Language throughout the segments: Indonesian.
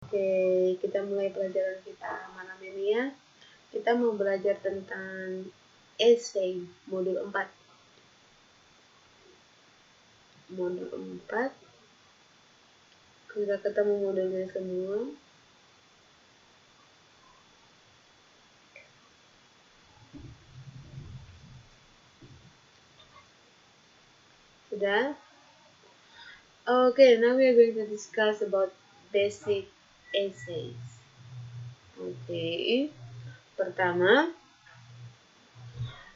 Oke, kita mulai pelajaran kita malam ini ya. Kita mau belajar tentang essay modul 4. Modul 4. Sudah ketemu modulnya semua. Sudah? Okay, now we are going to discuss about basic essays. Oke, pertama,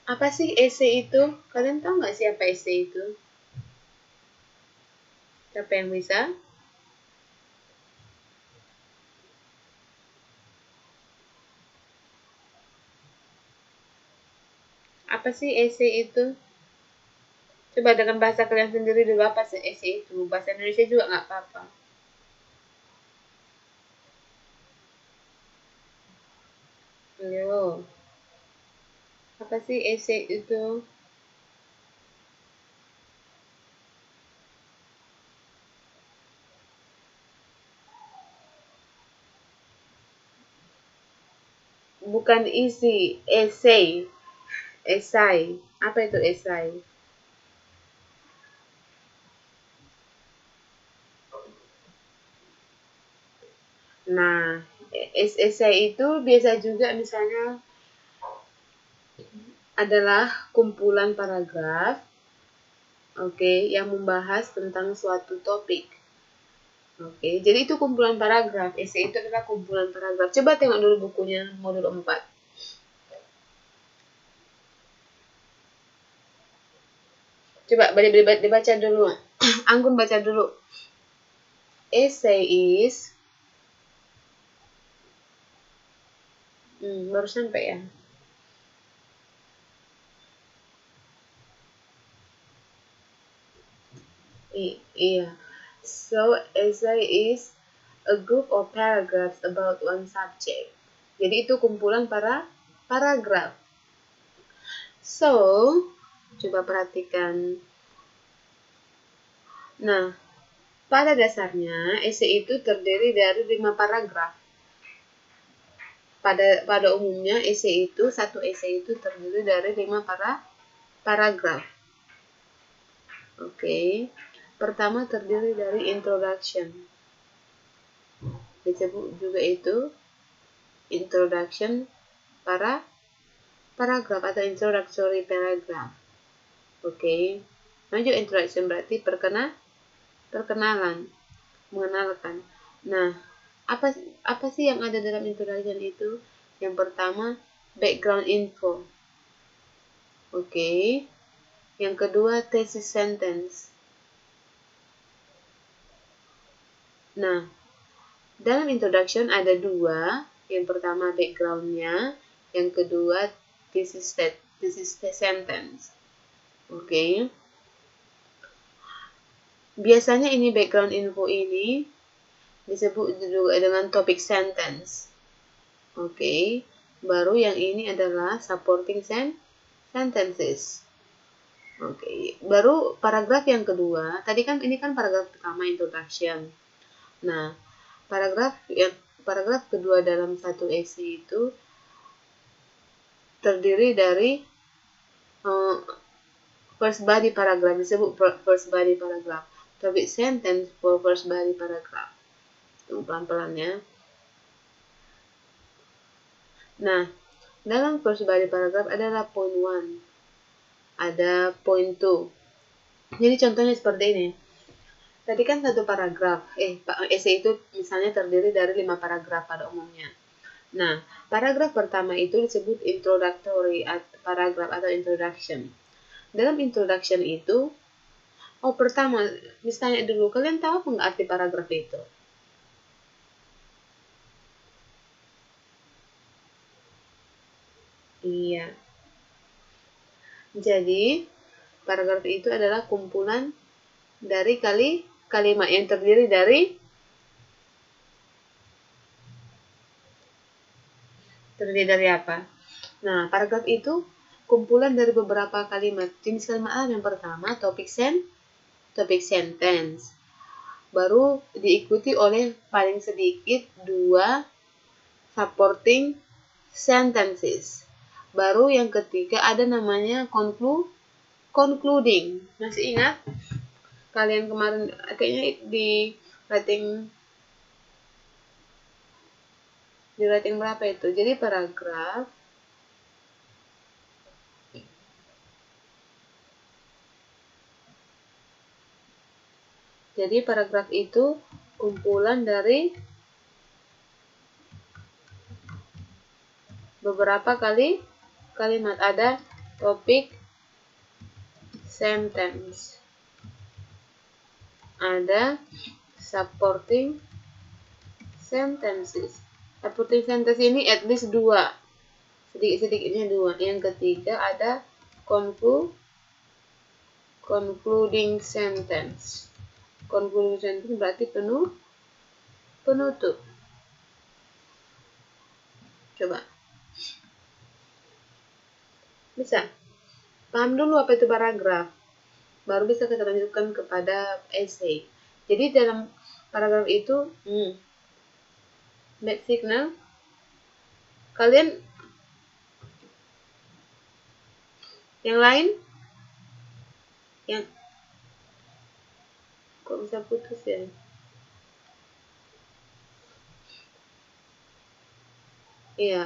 apa sih essay itu? Kalian tahu nggak sih apa essay itu? Siapa yang bisa? Apa sih essay itu? Coba dengan bahasa kalian sendiri dulu, apa sih essay itu? Bahasa Indonesia juga nggak apa-apa. Ayo. Apa sih essay itu? Bukan isi, essay. Esai. Apa itu esai? Nah, esai itu biasa juga misalnya adalah kumpulan paragraf, oke, yang membahas tentang suatu topik. Oke, jadi itu kumpulan paragraf. Esai itu adalah kumpulan paragraf. Coba tengok dulu bukunya modul 4. Coba dibaca dulu. Anggun baca dulu. Essay is baru sampai ya. Iya. So, essay is a group of paragraphs about one subject. Jadi itu kumpulan paragraf. So, coba perhatikan. Nah, pada dasarnya essay itu terdiri dari 5 paragraf. Pada umumnya satu essay itu terdiri dari 5 paragraf. Oke. Pertama terdiri dari introduction. Disebut juga itu introduction paragraf atau introductory paragraph. Oke. Lanjut introduction berarti perkenalan, mengenalkan. Nah, apa sih yang ada dalam introduction itu? Yang pertama, background info. Oke. Yang kedua, thesis sentence. Nah, dalam introduction ada 2. Yang pertama backgroundnya, yang kedua thesis sentence. Oke. Biasanya ini background info ini disebut juga dengan topic sentence. Oke. Baru yang ini adalah supporting sentences. Oke. Baru paragraf yang kedua. Tadi kan ini kan paragraf pertama introduction. Nah, paragraf kedua dalam satu essay itu terdiri dari first body paragraph, disebut first body paragraph. Topic sentence for first body paragraph. Pelan-pelan ya. Nah, dalam first body paragraph adalah point 1. Ada point 2. Jadi contohnya seperti ini. Tadi kan satu paragraf. Essay itu misalnya terdiri dari 5 paragraf pada umumnya. Nah, paragraf pertama itu disebut introductory paragraph atau introduction. Dalam introduction itu, pertama, misalnya dulu, kalian tahu apa nggak arti paragraf itu? Iya. Jadi, paragraf itu adalah kumpulan dari kalimat yang terdiri dari apa? Nah, paragraf itu kumpulan dari beberapa kalimat. Jenis kalimat yang pertama, topic sentence. baru diikuti oleh paling sedikit 2 supporting sentences. Baru yang ketiga ada namanya concluding. Masih ingat? Kalian kemarin kayaknya di rating berapa itu? Jadi paragraf itu kumpulan dari beberapa kalimat. Ada topik sentence, ada supporting sentences. Supporting sentence ini at least 2, sedikit-sedikitnya 2. Yang ketiga ada concluding sentence. Concluding sentence berarti penutup. Coba. Bisa? Paham dulu apa itu paragraf. Baru bisa kita lanjutkan kepada essay. Jadi dalam paragraf itu, bad signal. Kalian yang lain? Yang kok bisa putus ya? Iya.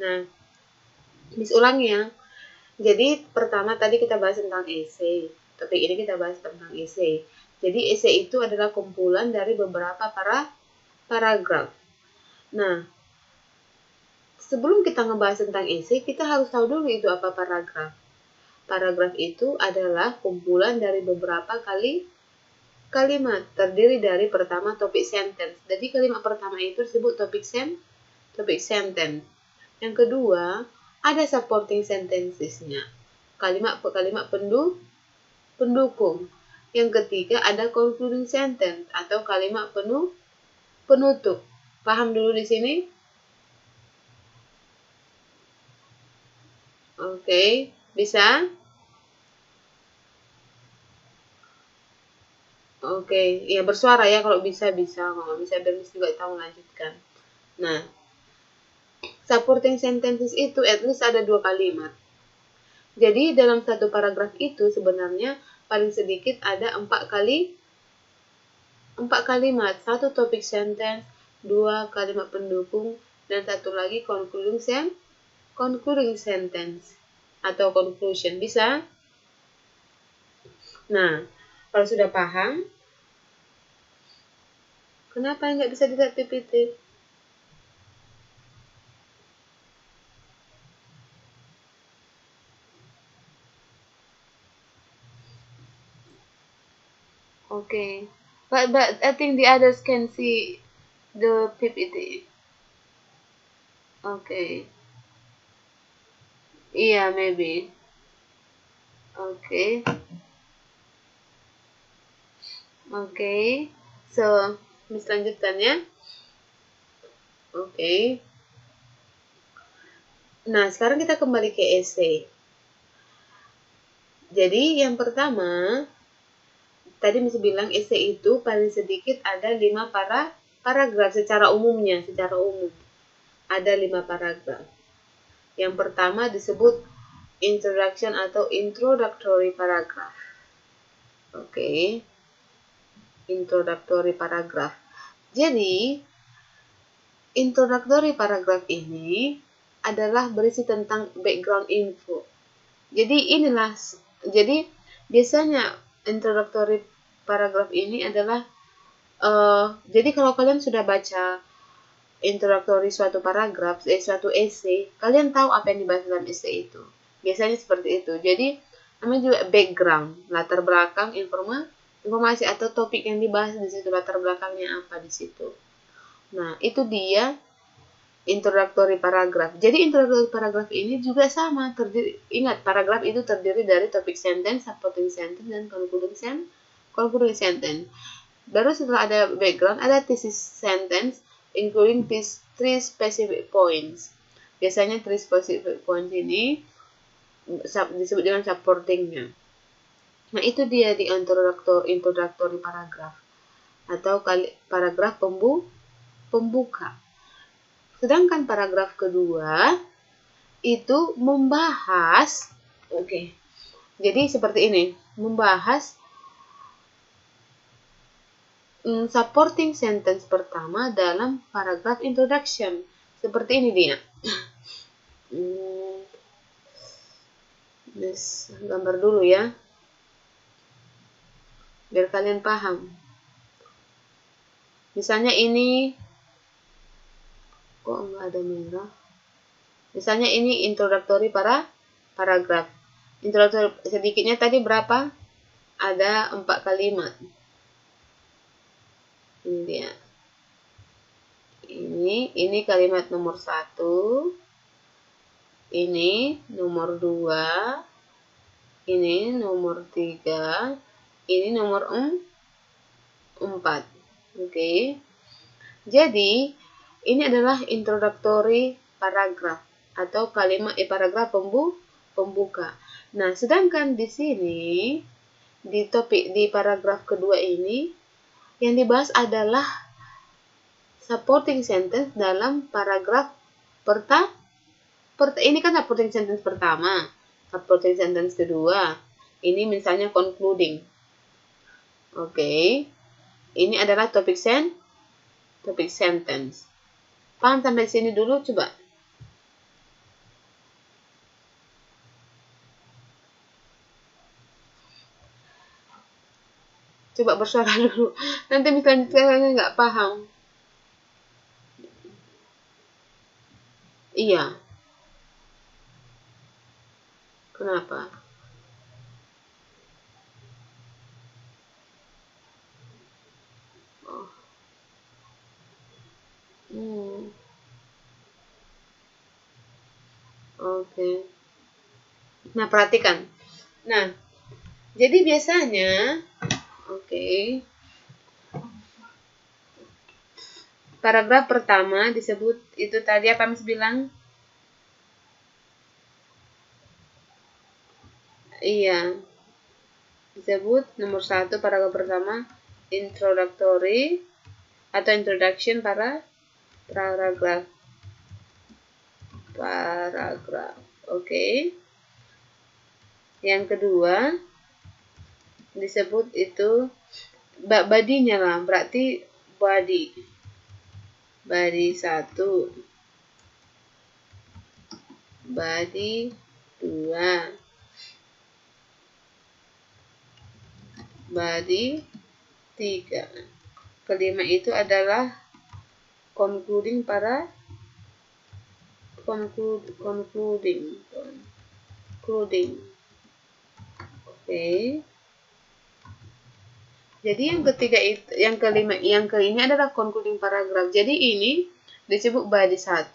Nah, Miss ulangi ya. Jadi pertama tadi kita bahas tentang essay. Topik ini kita bahas tentang essay. Jadi essay itu adalah kumpulan dari beberapa paragraf. Nah, sebelum kita ngebahas tentang essay, kita harus tahu dulu itu apa paragraf. Paragraf itu adalah kumpulan dari beberapa kalimat, terdiri dari pertama topik sentence. Jadi kalimat pertama itu disebut topik sentence. Yang kedua, ada supporting sentences-nya. Kalimat pendukung. Yang ketiga ada concluding sentence atau kalimat penutup. Paham dulu di sini? Oke, bisa? Oke, ya bersuara ya kalau bisa. Kalau nggak bisa biar Miss juga tahu lanjutkan. Nah, supporting sentences itu at least ada 2 kalimat. Jadi dalam satu paragraf itu sebenarnya paling sedikit ada 4 kalimat. 1 topik sentence, 2 kalimat pendukung, dan 1 lagi concluding sentence atau conclusion. Bisa? Nah, kalau sudah paham, kenapa nggak bisa dilihat PPT? Okay, but I think the others can see the PPT. Okay. Yeah, maybe. Okay. Okay. So, Miss lanjutkan ya. Okay. Nah, sekarang kita kembali ke essay. Jadi, yang pertama, tadi Miss bilang essay itu paling sedikit ada 5 paragraf secara umum. Ada 5 paragraf. Yang pertama disebut introduction atau introductory paragraph. Oke. Introductory paragraph. Jadi, introductory paragraph ini adalah berisi tentang background info. Jadi biasanya introductory paragraph ini adalah jadi kalau kalian sudah baca introductory suatu paragraf, suatu essay, kalian tahu apa yang dibahas dalam essay itu. Biasanya seperti itu. Jadi, namanya juga background, latar belakang, informasi atau topik yang dibahas di situ, latar belakangnya apa di situ. Nah, itu dia introductory paragraph. Jadi, introductory paragraph ini juga sama. Ingat, paragraf itu terdiri dari topik sentence, supporting sentence, dan concluding sentence. Baru setelah ada background, ada thesis sentence, including 3 specific points. Biasanya 3 specific points ini disebut dengan supportingnya. Nah, itu dia di introductory paragraf atau paragraf pembuka. Sedangkan paragraf kedua itu membahas, jadi seperti ini, membahas supporting sentence pertama dalam paragraf introduction. Seperti ini dia. Gambar dulu ya, biar kalian paham. Misalnya ini, kok nggak ada merah? Misalnya ini introductory paragraf. Introductory sedikitnya tadi berapa? Ada 4 kalimat. Ini dia. Ini kalimat nomor 1. Ini nomor 2. Ini nomor 3. Ini nomor 4. Oke. Jadi, ini adalah introductory paragraf atau kalimat paragraf pembuka. Nah, sedangkan di sini di paragraf kedua ini yang dibahas adalah supporting sentence dalam paragraf ini kan supporting sentence pertama, supporting sentence kedua. Ini misalnya concluding. Oke. Ini adalah topic sentence. Paham sampai sini dulu coba? Coba bersuara dulu. Nanti misalnya kalian nggak paham. Iya. Kenapa? Oke. Nah, perhatikan. Nah, jadi biasanya, paragraf pertama disebut itu tadi apa Miss bilang? Iya. Disebut nomor 1 paragraf pertama introductory atau introduction paragraf. Oke. Yang kedua disebut itu body-nya lah, berarti body 1, body 2, body 3. Kelima itu adalah concluding. Oke. Jadi yang ketiga itu, yang ini adalah concluding paragraph. Jadi ini disebut body 1.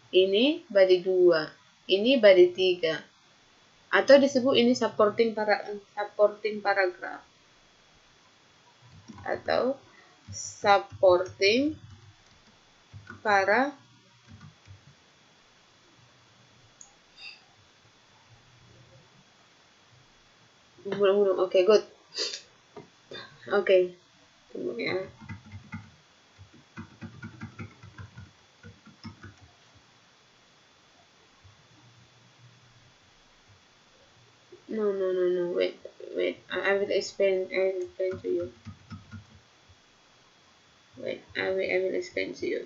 Ini body 2. Ini body 3. Atau disebut ini supporting paragraph. Atau supporting Oke, good. Oke. Tunggu ya. No. Wait. I will explain to you. Wait. I will explain to you.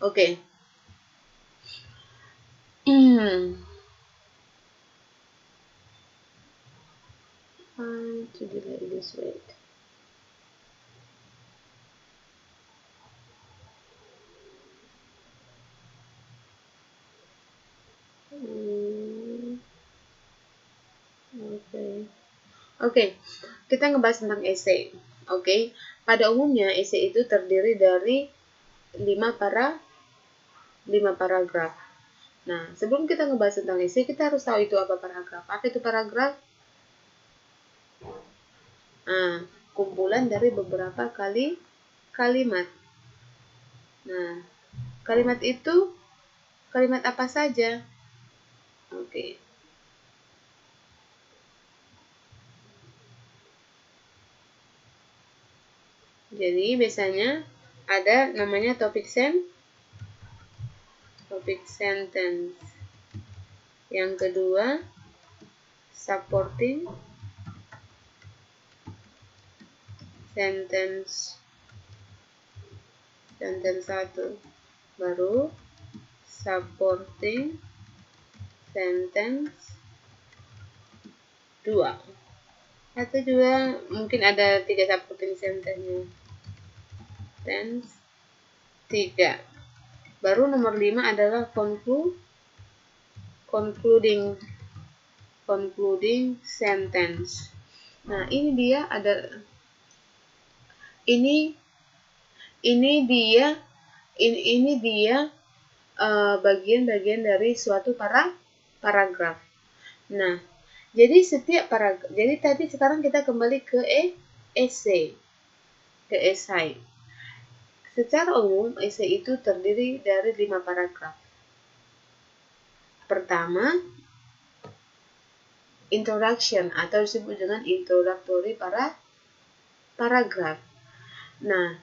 Okay. To delay this. Wait. Oke, kita ngebahas tentang essay. Oke, pada umumnya essay itu terdiri dari 5 paragraf. Nah, sebelum kita ngebahas tentang essay, kita harus tahu itu apa paragraf. Apa itu paragraf? Kumpulan dari beberapa kalimat. Nah, kalimat itu kalimat apa saja? Oke. Jadi biasanya ada namanya topic sentence. Yang kedua, supporting sentence. Sentence 1. Baru supporting sentence 2. Atau juga mungkin ada 3 supporting sentence-nya. Sentence 3. Baru nomor 5 adalah concluding sentence. Nah, ini dia bagian-bagian dari suatu paragraf. Nah, jadi setiap paragraf. Jadi tadi sekarang kita kembali ke esai. Secara umum, esai itu terdiri dari 5 paragraf. Pertama, introduction atau disebut dengan introductory paragraf. Nah,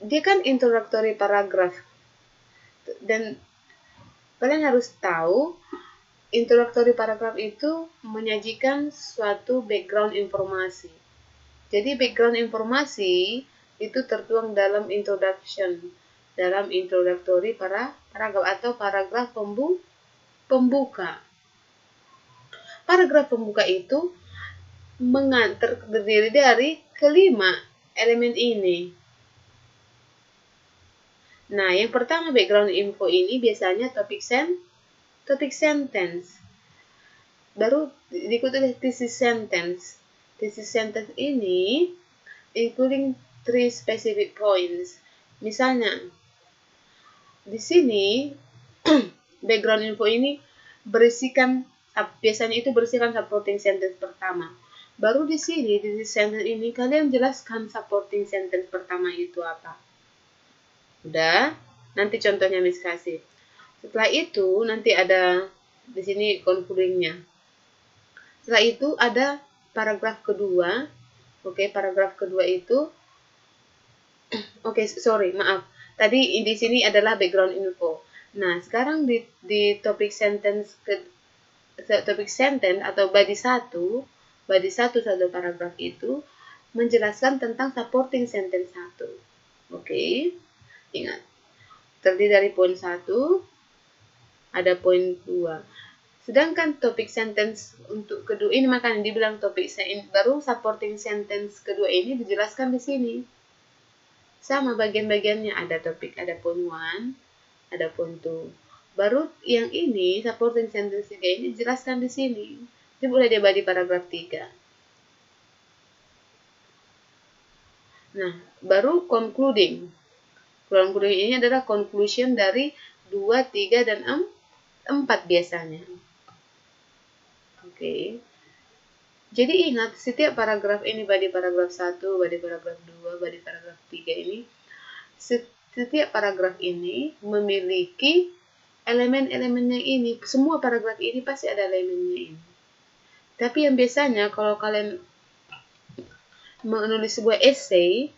dia kan introductory paragraf. Dan kalian harus tahu, introductory paragraf itu menyajikan suatu background informasi. Jadi background informasi itu tertuang dalam introduction, dalam introductory paragraf atau paragraf pembuka. Paragraf pembuka itu terdiri dari kelima elemen ini. Nah, yang pertama background info ini biasanya topic sentence. Baru diikuti oleh thesis sentence. Thesis sentence ini including 3 specific points. Misalnya, di sini background info ini biasanya itu berisikan supporting sentence pertama. Baru di sini di sentence ini kalian jelaskan supporting sentence pertama itu apa. Udah, nanti contohnya Miss kasih. Setelah itu nanti ada di sini concluding-nya. Setelah itu ada paragraf kedua. Paragraf kedua itu maaf. Tadi di sini adalah background info. Nah, sekarang di topic sentence atau body 1 satu paragraf itu menjelaskan tentang supporting sentence 1. Ingat. Terdiri dari poin 1, ada poin 2. Sedangkan topik sentence untuk kedua ini makanya dibilang topik baru supporting sentence kedua ini dijelaskan di sini. Sama bagian-bagiannya, ada topik, ada poin 1, ada poin 2. Baru yang ini supporting sentence 3 ini dijelaskan di sini. Ini boleh dibagi paragraf 3. Nah, baru concluding. Concluding ini adalah conclusion dari 2, 3, dan 4 biasanya. Jadi ingat, setiap paragraf ini bagi paragraf 1, bagi paragraf 2, bagi paragraf 3 ini, setiap paragraf ini memiliki elemen-elemennya ini. Semua paragraf ini pasti ada elemennya ini. Tapi yang biasanya kalau kalian menulis sebuah essay,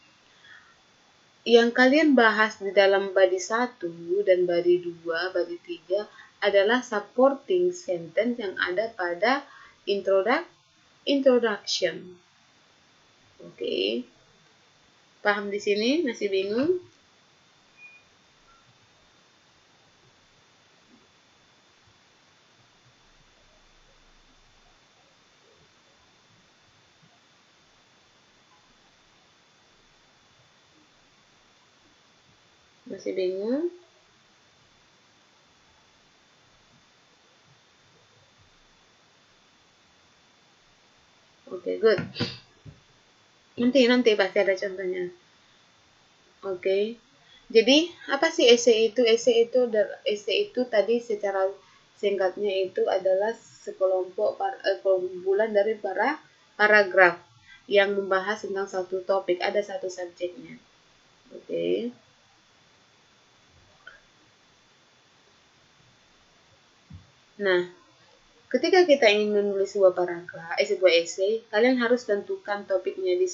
yang kalian bahas di dalam body 1 dan body 2, body 3 adalah supporting sentence yang ada pada introduction. Paham di sini? Masih bingung? Masih bingung? Good. Nanti pasti ada contohnya. Jadi, apa sih essay itu? Essay itu tadi secara singkatnya itu adalah sekelompok kumpulan dari paragraf yang membahas tentang satu topik, ada satu subjeknya. Nah, ketika kita ingin menulis sebuah paragraf, sebuah essay, kalian harus tentukan topiknya di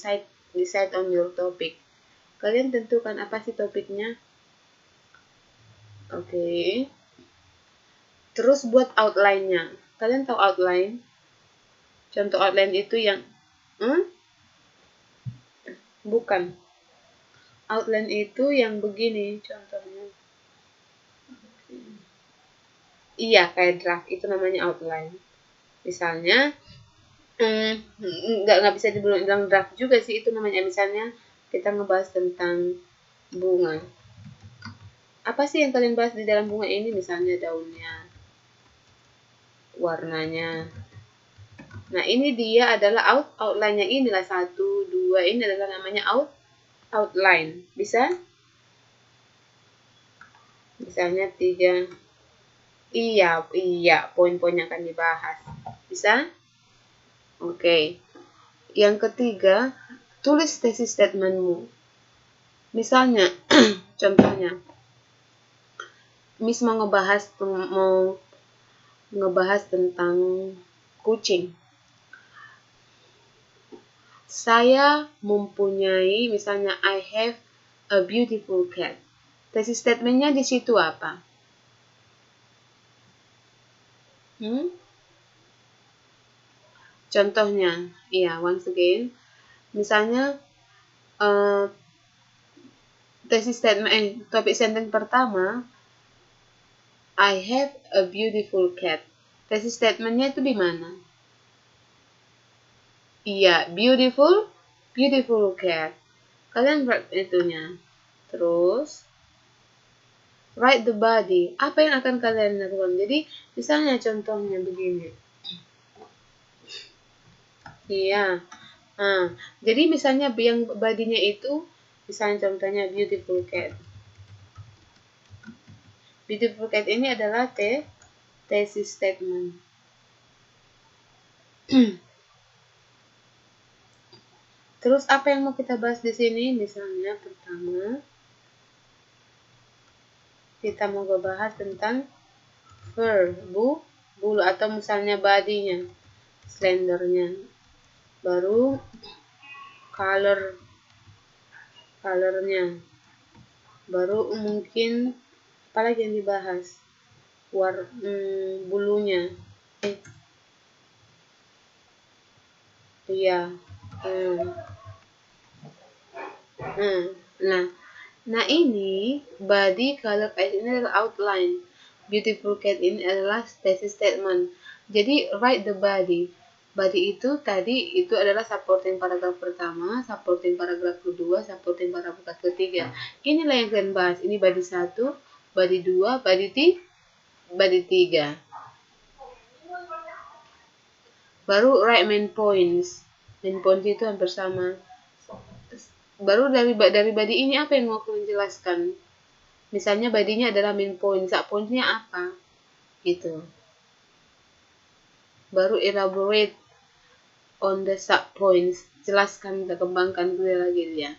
decide on your topic. Kalian tentukan apa sih topiknya. Oke. Terus buat outline-nya. Kalian tahu outline? Contoh outline itu yang bukan. Outline itu yang begini contohnya. Iya, kayak draft. Itu namanya outline. Misalnya, nggak bisa dibilang draft juga sih. Itu namanya misalnya kita ngebahas tentang bunga. Apa sih yang kalian bahas di dalam bunga ini? Misalnya daunnya, warnanya. Nah, ini dia adalah outline-nya. Inilah 1, 2. Ini adalah namanya outline. Bisa? Misalnya 3. Iya, poin-poinnya akan dibahas. Bisa? Oke. Yang ketiga, tulis tesis statementmu. Misalnya, contohnya, Miss mau ngebahas tentang kucing. Saya mempunyai, misalnya, I have a beautiful cat. Tesis statementnya di situ apa? Contohnya, once again, misalnya tesis statement, topik sentence pertama, I have a beautiful cat. Tesis statementnya itu di mana? Iya, beautiful cat. Kalian write itunya. Terus write the body. Apa yang akan kalian lakukan? Jadi, misalnya contohnya begini. Iya. Jadi misalnya yang badinya itu, misalnya contohnya beautiful cat. Beautiful cat ini adalah tesis statement. Terus apa yang mau kita bahas di sini? Misalnya pertama, kita mau bahas tentang fur, bulu atau misalnya badinya, slendernya. Baru colornya. Baru mungkin apalagi yang dibahas? Bulunya. Iya. Nah ini body, color, eyes ini adalah outline. Beautiful cat ini adalah tesis statement. Jadi write the body. Body itu tadi itu adalah supporting paragraf pertama, supporting paragraf kedua, supporting paragraf ketiga. Inilah yang kalian bahas. Ini body 1, body 2, body 3. Baru write main points. Main points itu hampir sama. Baru dari body ini apa yang mau kalian jelaskan? Misalnya badinya adalah main point. Sub pointnya apa? Gitu. Baru elaborate on the sub points. Jelaskan, kita kembangkan dulu lagi dia.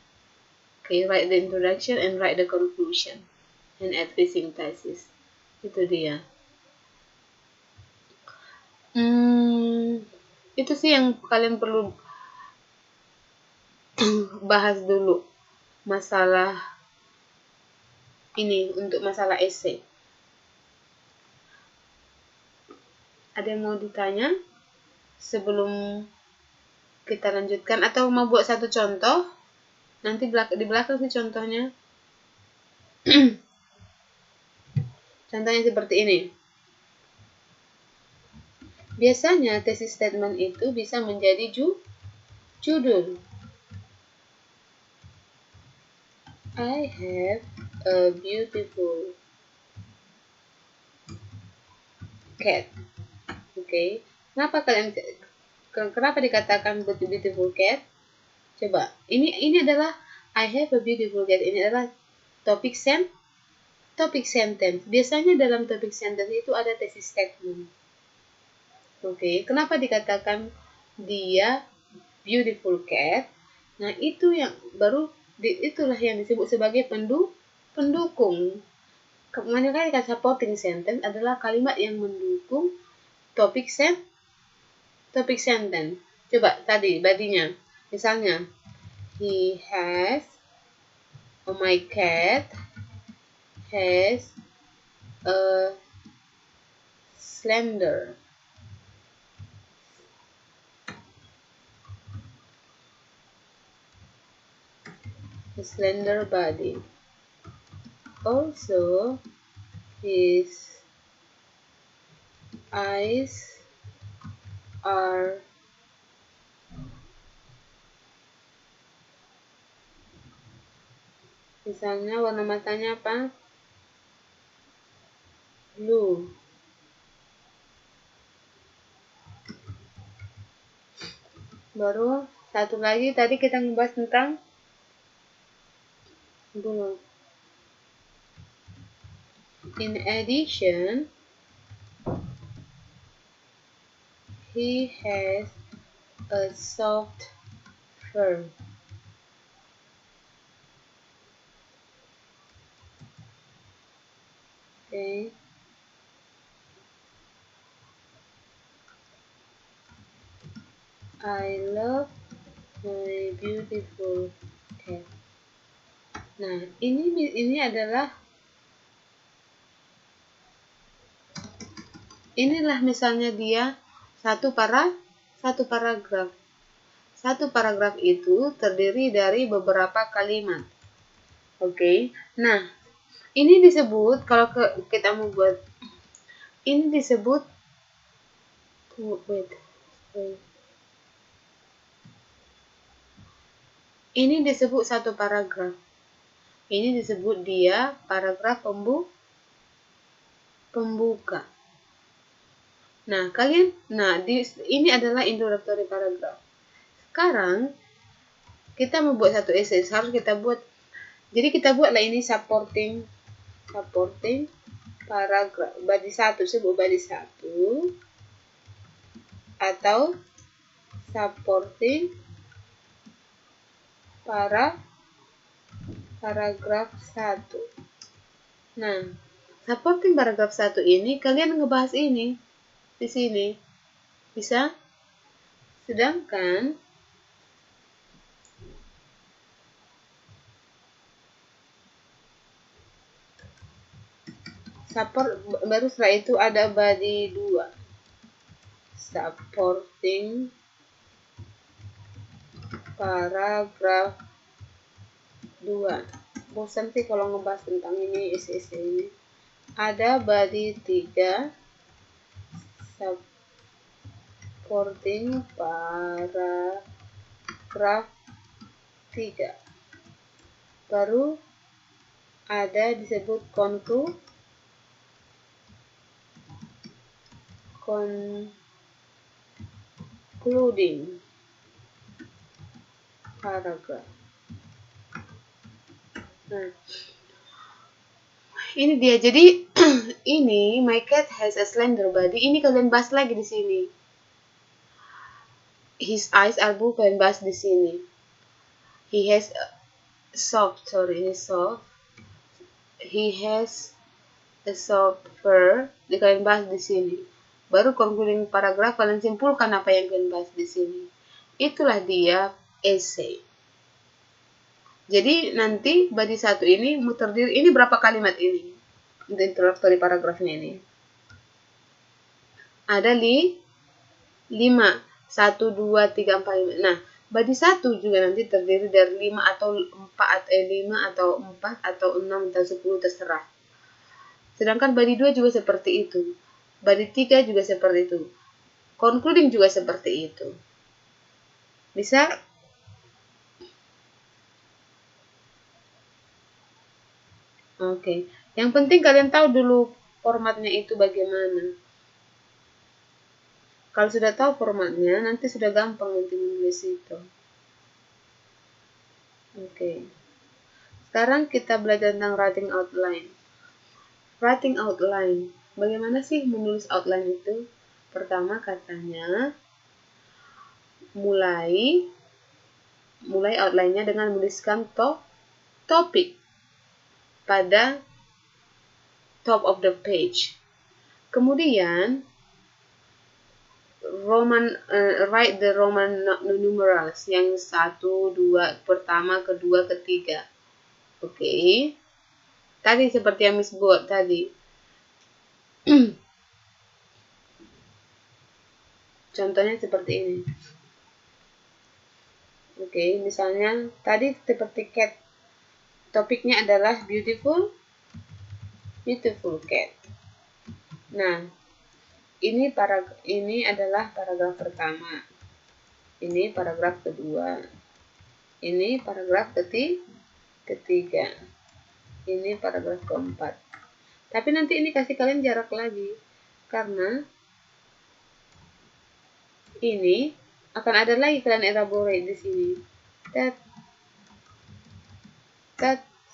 Okay, write the introduction and write the conclusion and advising thesis. Itu dia. Itu sih yang kalian perlu bahas dulu. Masalah ini untuk masalah essay. Ada yang mau ditanya sebelum kita lanjutkan atau mau buat satu contoh? Nanti di belakang sih contohnya. Contohnya seperti ini. Biasanya tesis statement itu bisa menjadi judul. I have a beautiful cat. Oke. Kenapa dikatakan beautiful cat? Coba. Ini adalah I have a beautiful cat. Ini adalah topik sentence. Biasanya dalam topik sentence itu ada tesis statement. Oke. Kenapa dikatakan dia beautiful cat? Nah, itu yang baru itulah yang disebut sebagai pendukung. Manakala supporting sentence adalah kalimat yang mendukung topik sentence. Coba tadi badinya. Misalnya, He has, or my cat has a slender body. Also, his eyes are misalnya warna matanya apa? Blue. Baru satu lagi tadi kita ngebahas tentang blue. In addition, he has a soft fur. Okay. I love my beautiful cat. Nah, inilah misalnya dia satu paragraf. Satu paragraf itu terdiri dari beberapa kalimat. Oke. Nah, ini disebut kalau kita mau buat ini disebut Ini disebut satu paragraf. Ini disebut dia paragraf pembuka. Nah, ini adalah introductory paragraf. Sekarang kita membuat satu essay, harus kita buat. Jadi kita buatlah ini supporting paragraf. Body 1 sebut body 1 atau supporting paragraf 1. Nah, supporting paragraf 1 ini kalian ngebahas ini di sini. Bisa? Sedangkan baru setelah itu ada body 2. Supporting paragraf 2. Bosan sih kalau ngebahas tentang ini isi-isi ini. Ada body 3. Supporting paragraf 3. Baru ada disebut concluding paragraph. Nah, ini dia. Jadi ini my cat has a slender body. Ini kalian bahas lagi di sini. His eyes are blue, kalian bahas di sini. He has soft. He has a soft fur. Kalian bahas di sini. Baru concluding paragraf kalian simpulkan apa yang kalian bahas di sini. Itulah dia essay. Jadi nanti body 1 ini terdiri, ini berapa kalimat ini? Untuk introductory paragrafnya ini. Ada 5. 1, 2, 3, 4, 5. Nah, body 1 juga nanti terdiri dari 5 atau 4, 5 atau 4 atau 6 atau 10 terserah. Sedangkan body 2 juga seperti itu. Body 3 juga seperti itu. Concluding juga seperti itu. Bisa? Oke. Yang penting kalian tahu dulu formatnya itu bagaimana. Kalau sudah tahu formatnya, nanti sudah gampang nanti menulis itu. Oke. Sekarang kita belajar tentang writing outline. Writing outline. Bagaimana sih menulis outline itu? Pertama katanya, mulai outline-nya dengan menuliskan topik pada top of the page. Kemudian write the Roman numerals yang 1, 2, pertama, kedua, ketiga. Oke. Tadi seperti yang Miss buat tadi. Contohnya seperti ini. Oke, misalnya tadi seperti cat. Topiknya adalah beautiful cat. Nah, ini adalah paragraf pertama. Ini paragraf kedua. Ini paragraf ketiga. Ini paragraf keempat. Tapi nanti ini kasih kalian jarak lagi. Karena ini akan ada lagi kalian elaborate di sini. That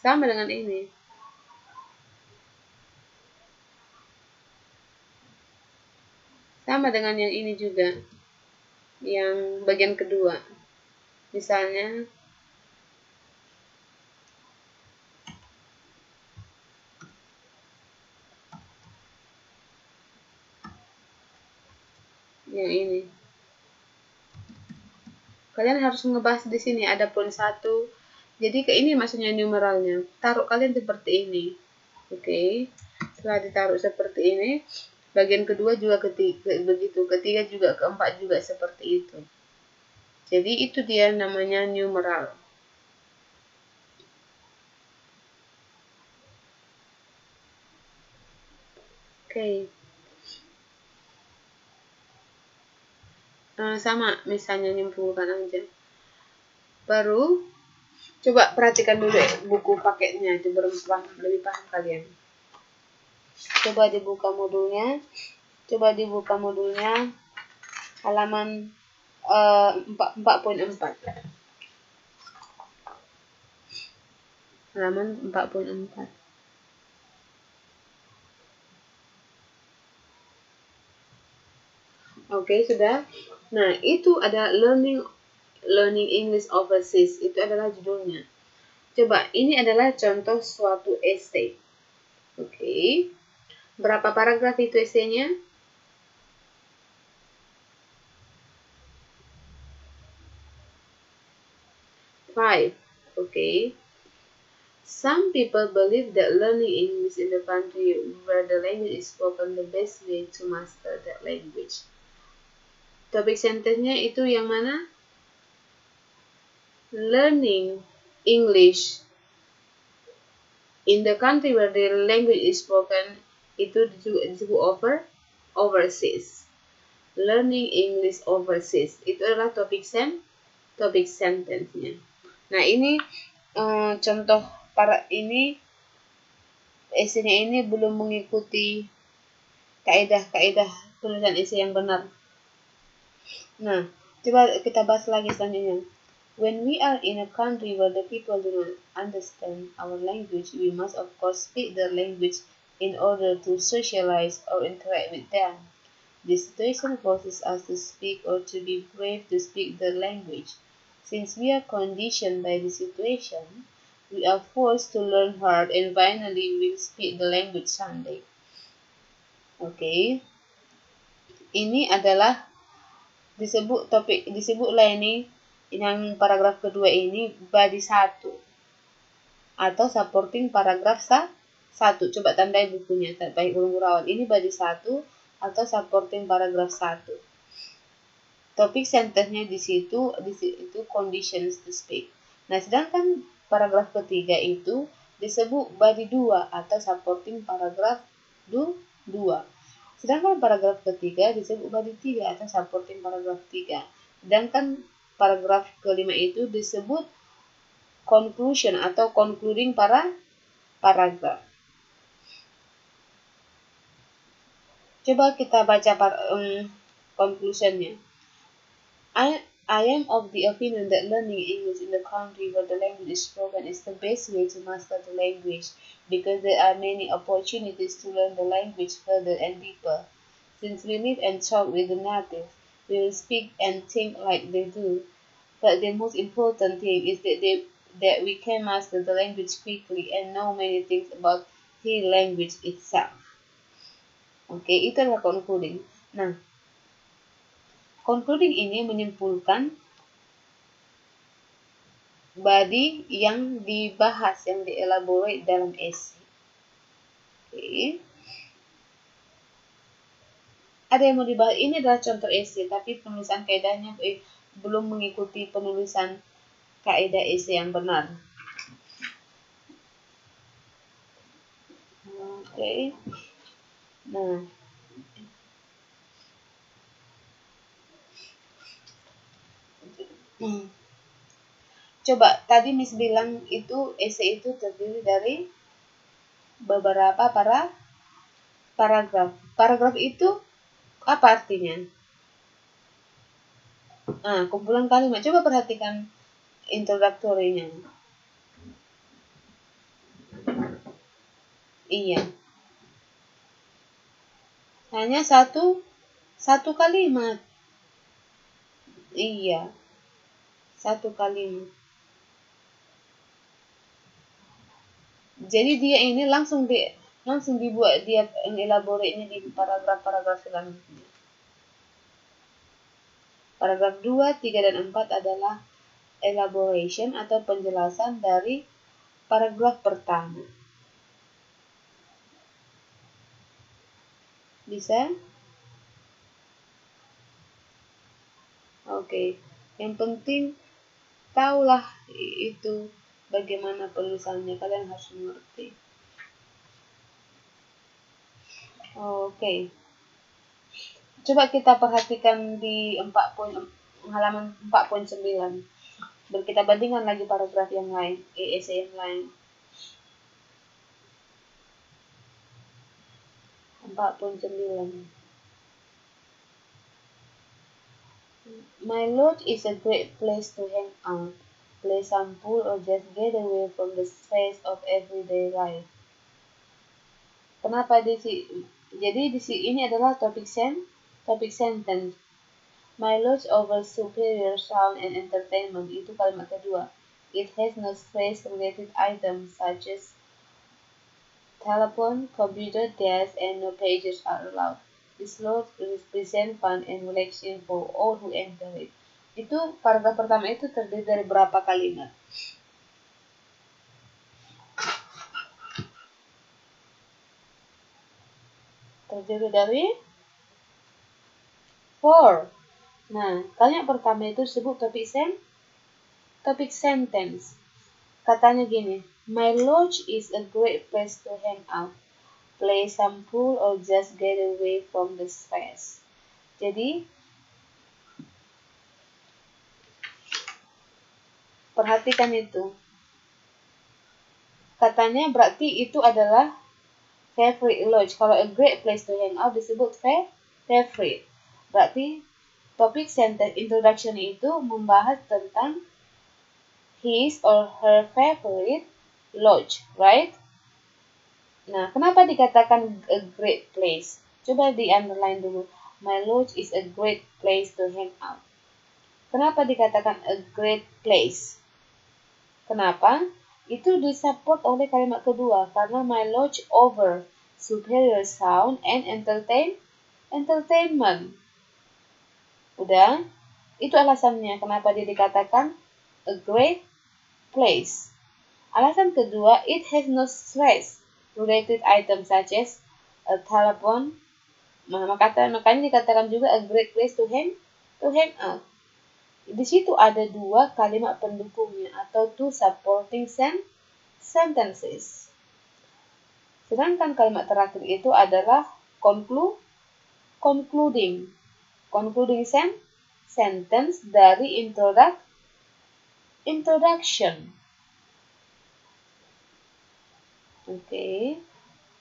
sama dengan ini. Sama dengan yang ini juga. Yang bagian kedua. Misalnya yang ini. Kalian harus ngebahas di sini ada poin 1. Jadi ke ini maksudnya numeralnya. Taruh kalian seperti ini. Oke. Setelah ditaruh seperti ini, bagian kedua juga begitu. Ketiga juga, keempat juga seperti itu. Jadi itu dia namanya numeral. Oke. Sama misalnya nyimpulkan aja. Baru coba perhatikan dulu buku paketnya itu lebih paham kalian. Coba dibuka modulnya halaman 4.4. Halaman 4.4. Oke, sudah. Nah, itu ada learning English overseas. Itu adalah judulnya. Coba, ini adalah contoh suatu essay. Oke. Berapa paragraf itu essay-nya? 5. Oke. Some people believe that learning English in the country where the language is spoken the best way to master that language. Topik sentence-nya itu yang mana? Learning English in the country where the language is spoken itu disebut overseas. Learning English overseas itu adalah topik sentence-nya. Nah, ini contoh essay-nya ini belum mengikuti kaidah penulisan essay yang benar. Nah, coba kita bahas lagi selanjutnya. When we are in a country where the people do not understand our language, we must of course speak their language in order to socialize or interact with them. This situation forces us to speak or to be brave to speak their language. Since we are conditioned by the situation, we are forced to learn hard and finally will speak the language someday. Oke. Ini adalah disebutlah ini yang paragraf kedua ini body 1 atau supporting paragraf 1. Coba tandai bukunya, baik urung-urawan. Ini body 1 atau supporting paragraf 1. Topik sentence-nya di situ conditions to speak. Nah, sedangkan paragraf ketiga itu disebut body 2 atau supporting paragraf 2. Sedangkan paragraf ketiga disebut body 3 atau supporting paragraf 3. Sedangkan paragraf kelima itu disebut conclusion atau concluding paragraf. Coba kita baca conclusionnya. I am of the opinion that learning English in the country where the language is spoken is the best way to master the language because there are many opportunities to learn the language further and deeper. Since we live and talk with the natives, we will speak and think like they do. But the most important thing is that we can master the language quickly and know many things about the language itself. Oke, itu adalah concluding. Nah, Concluding ini menyimpulkan body yang dibahas, yang dielaborate dalam essay. Oke. Ada yang mau dibahas, ini adalah contoh essay, tapi penulisan kaedahnya belum mengikuti penulisan kaedah essay yang benar. Oke. Nah, coba tadi Miss bilang itu essay itu terdiri dari beberapa paragraf. Paragraf itu apa artinya? Kumpulan kalimat. Coba perhatikan introductory-nya. Iya. Hanya satu kalimat. Iya. Satu kalimat. Jadi dia ini langsung dibuat dia elaborate-nya di paragraf-paragraf selanjutnya. Paragraf 2, 3, dan 4 adalah elaboration atau penjelasan dari paragraf pertama. Bisa? Oke. Yang penting tahulah itu bagaimana penulisannya, kalian harus mengerti. Oke. Coba kita perhatikan di halaman 4.9. Kita bandingkan lagi paragraf yang lain, essay yang lain. 4.9. My lodge is a great place to hang out, play some pool, or just get away from the stress of everyday life. Kenapa jadi ini adalah topik sentence. My lodge offers superior sound and entertainment. Itu kalimat kedua. It has no stress-related items such as telephone, computer, desk, and no pages are allowed. This lodge represents fun and relaxing for all who enter it. Itu paragraf pertama itu terdiri dari berapa kalimat? Terdiri dari 4. Nah, kalimat pertama itu disebut topik sentence. Katanya gini, my lodge is a great place to hang out, play some pool, or just get away from the stress. Jadi, perhatikan itu. Katanya berarti itu adalah favorite lodge. Kalau a great place to hang out disebut favorite. Berarti topik sentence introduction itu membahas tentang his or her favorite lodge, right? Nah, kenapa dikatakan a great place? Coba di underline dulu. My lodge is a great place to hang out. Kenapa dikatakan a great place? Kenapa? Itu disupport oleh kalimat kedua, karena my lodge over superior sound and entertainment. Udah? Itu alasannya kenapa dia dikatakan a great place. Alasan kedua, it has no stress-related items such as a telephone. Makanya dikatakan juga a great place to hang out. Di situ ada 2 kalimat pendukungnya atau 2 supporting sentences. Sedangkan kalimat terakhir itu adalah concluding sentence dari introduction. Oke,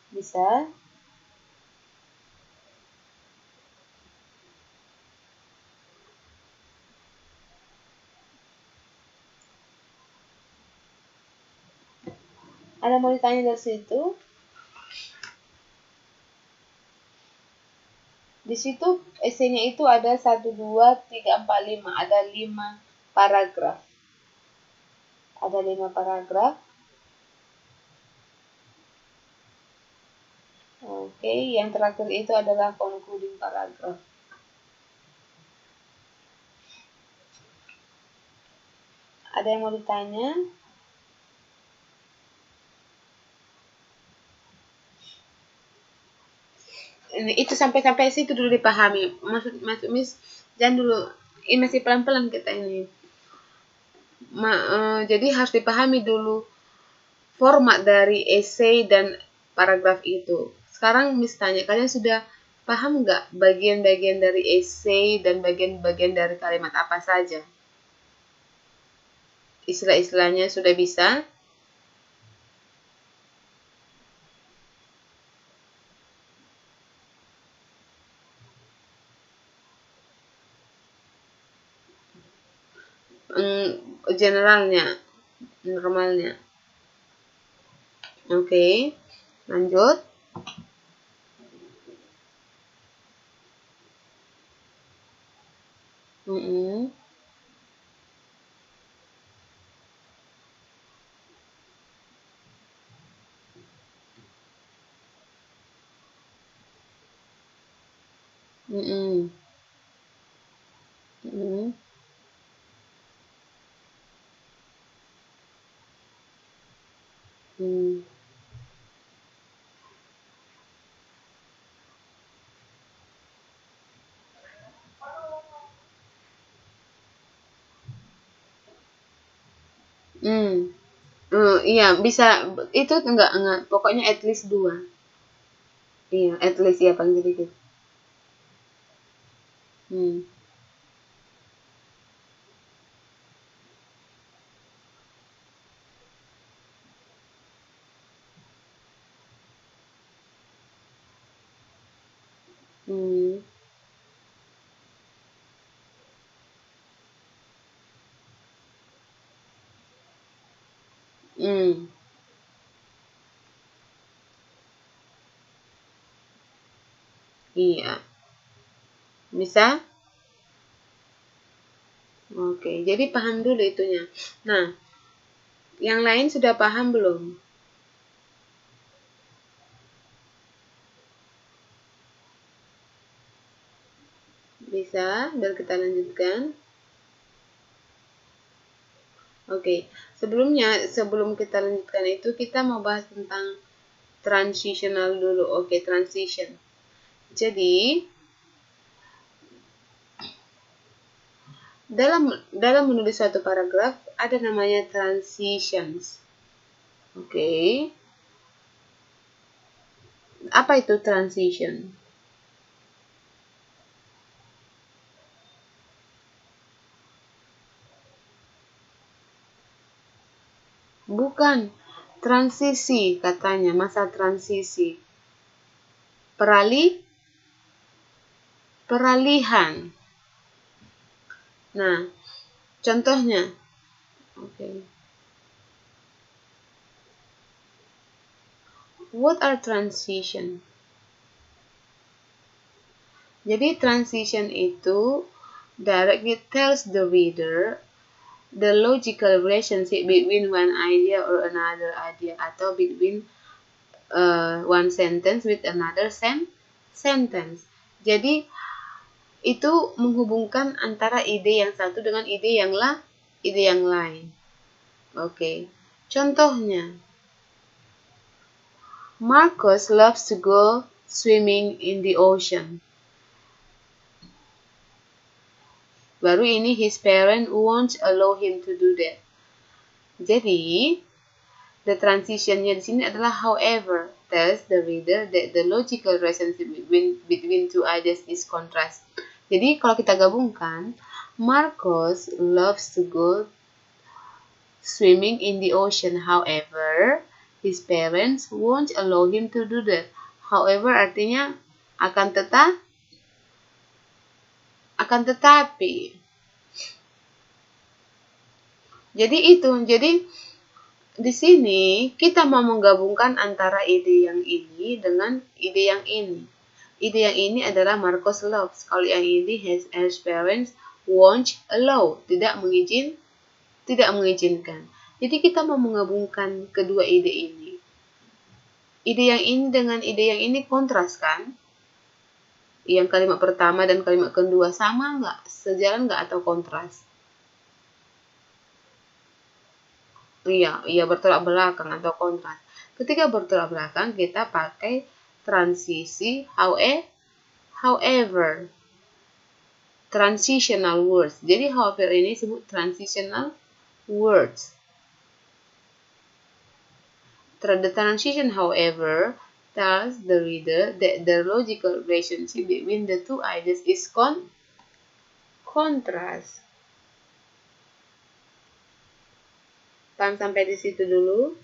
bisa. Ada mau ditanya dari situ? Di situ esainya itu ada 1, 2, 3, 4, 5. Ada 5 paragraf. Oke, yang terakhir itu adalah concluding paragraph. Ada yang mau ditanya? Itu sampai situ dulu dipahami. Maksud Miss, jangan dulu. Ini masih pelan-pelan kita ini. Jadi harus dipahami dulu format dari essay dan paragraf itu. Sekarang Miss tanya, kalian sudah paham nggak bagian-bagian dari essay dan bagian-bagian dari kalimat apa saja? Istilah-istilahnya sudah bisa? Generalnya, normalnya. Oke, lanjut. Mm-mm. Mm-mm. Mm-mm. Mm. Iya, bisa. Itu enggak. Pokoknya at least 2. Iya, at least ya paling sedikit. Hmm. Hmm. Hmm. Iya. Bisa? Oke, jadi paham dulu itunya. Nah, yang lain sudah paham belum? Bisa, biar kita lanjutkan. Oke, sebelum kita lanjutkan itu, kita mau bahas tentang transitional dulu. Oke, transition. Jadi, dalam menulis suatu paragraf ada namanya transitions. Oke. Apa itu transition? Bukan. Transisi katanya, masa transisi. Peralihan. Nah, contohnya. Oke. What are transition? Jadi transition itu directly tells the reader the logical relationship between one idea or another idea, atau between one sentence with another sentence. Jadi itu menghubungkan antara ide yang satu dengan ide yang lain. Oke. Contohnya, Marcus loves to go swimming in the ocean. Baru ini his parent won't allow him to do that. Jadi, the transitionnya di sini adalah however tells the reader that the logical relationship between two ideas is contrast. Jadi, kalau kita gabungkan, Marcus loves to go swimming in the ocean. However, his parents won't allow him to do that. However artinya akan tetapi. Jadi di sini kita mau menggabungkan antara ide yang ini dengan ide yang ini. Ide yang ini adalah Marcus loves. Kalau yang ini his parents won't allow, tidak mengizinkan. Jadi kita mau menggabungkan kedua ide ini. Ide yang ini dengan ide yang ini kontras kan? Yang kalimat pertama dan kalimat kedua sama nggak? Sejalan nggak atau kontras? Iya bertolak belakang atau kontras. Ketika bertolak belakang kita pakai transisi however. Transitional words. Jadi however ini disebut transitional words. The transition, however, tells the reader that the logical relationship between the two ideas is contrast. Paham sampai di situ dulu?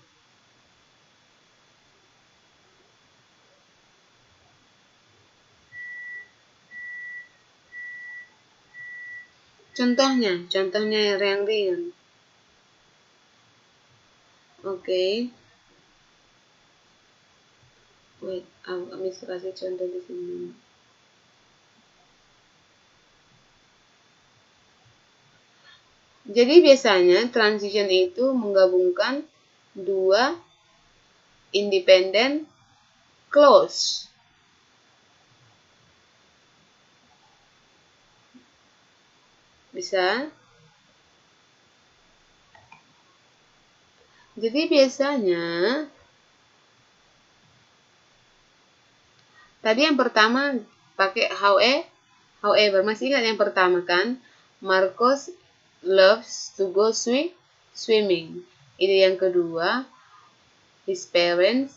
Contohnya yang ringan. Oke. Wait, aku kasih contoh di sini. Jadi biasanya transition itu menggabungkan dua independent clause. Bisa? Jadi biasanya tadi yang pertama pakai however. Masih ingat yang pertama kan? Marcos loves to go swimming. Ini yang kedua, his parents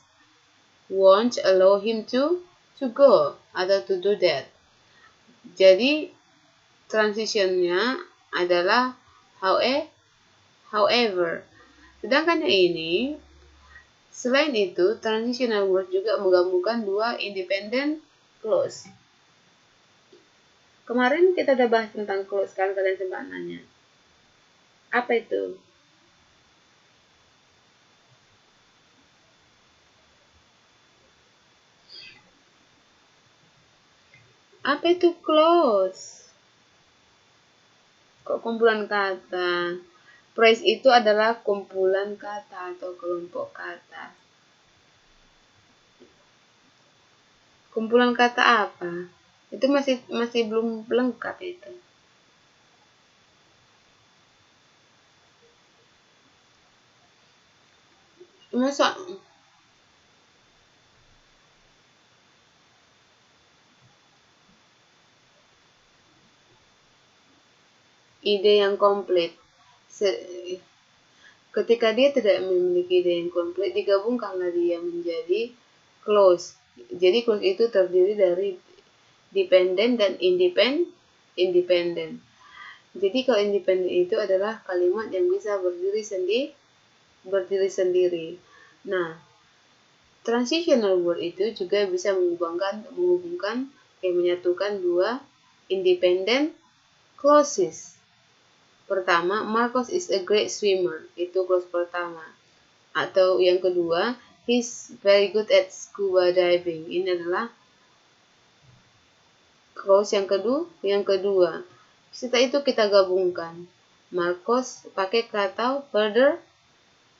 won't allow him to go atau to do that. Jadi transitionnya adalah however. Sedangkan ini, selain itu, transitional word juga menggabungkan dua independent clause. Kemarin kita udah bahas tentang clause kan, kalian sempat nanya. Apa itu? Apa itu clause? Kok kumpulan kata? Phrase itu adalah kumpulan kata atau kelompok kata. Kumpulan kata apa? Itu masih belum lengkap itu. Masa ide yang komplit. Ketika dia tidak memiliki ide yang komplit, digabungkanlah dia menjadi clause. Jadi clause itu terdiri dari dependent dan independent. Jadi kalau independent itu adalah kalimat yang bisa berdiri sendiri. Nah, transitional word itu juga bisa menghubungkan menyatukan dua independent clauses. Pertama, Marcos is a great swimmer. Itu clause pertama. Atau yang kedua, he's very good at scuba diving. Ini adalah clause yang kedua. Setelah itu kita gabungkan. Marcos pakai kata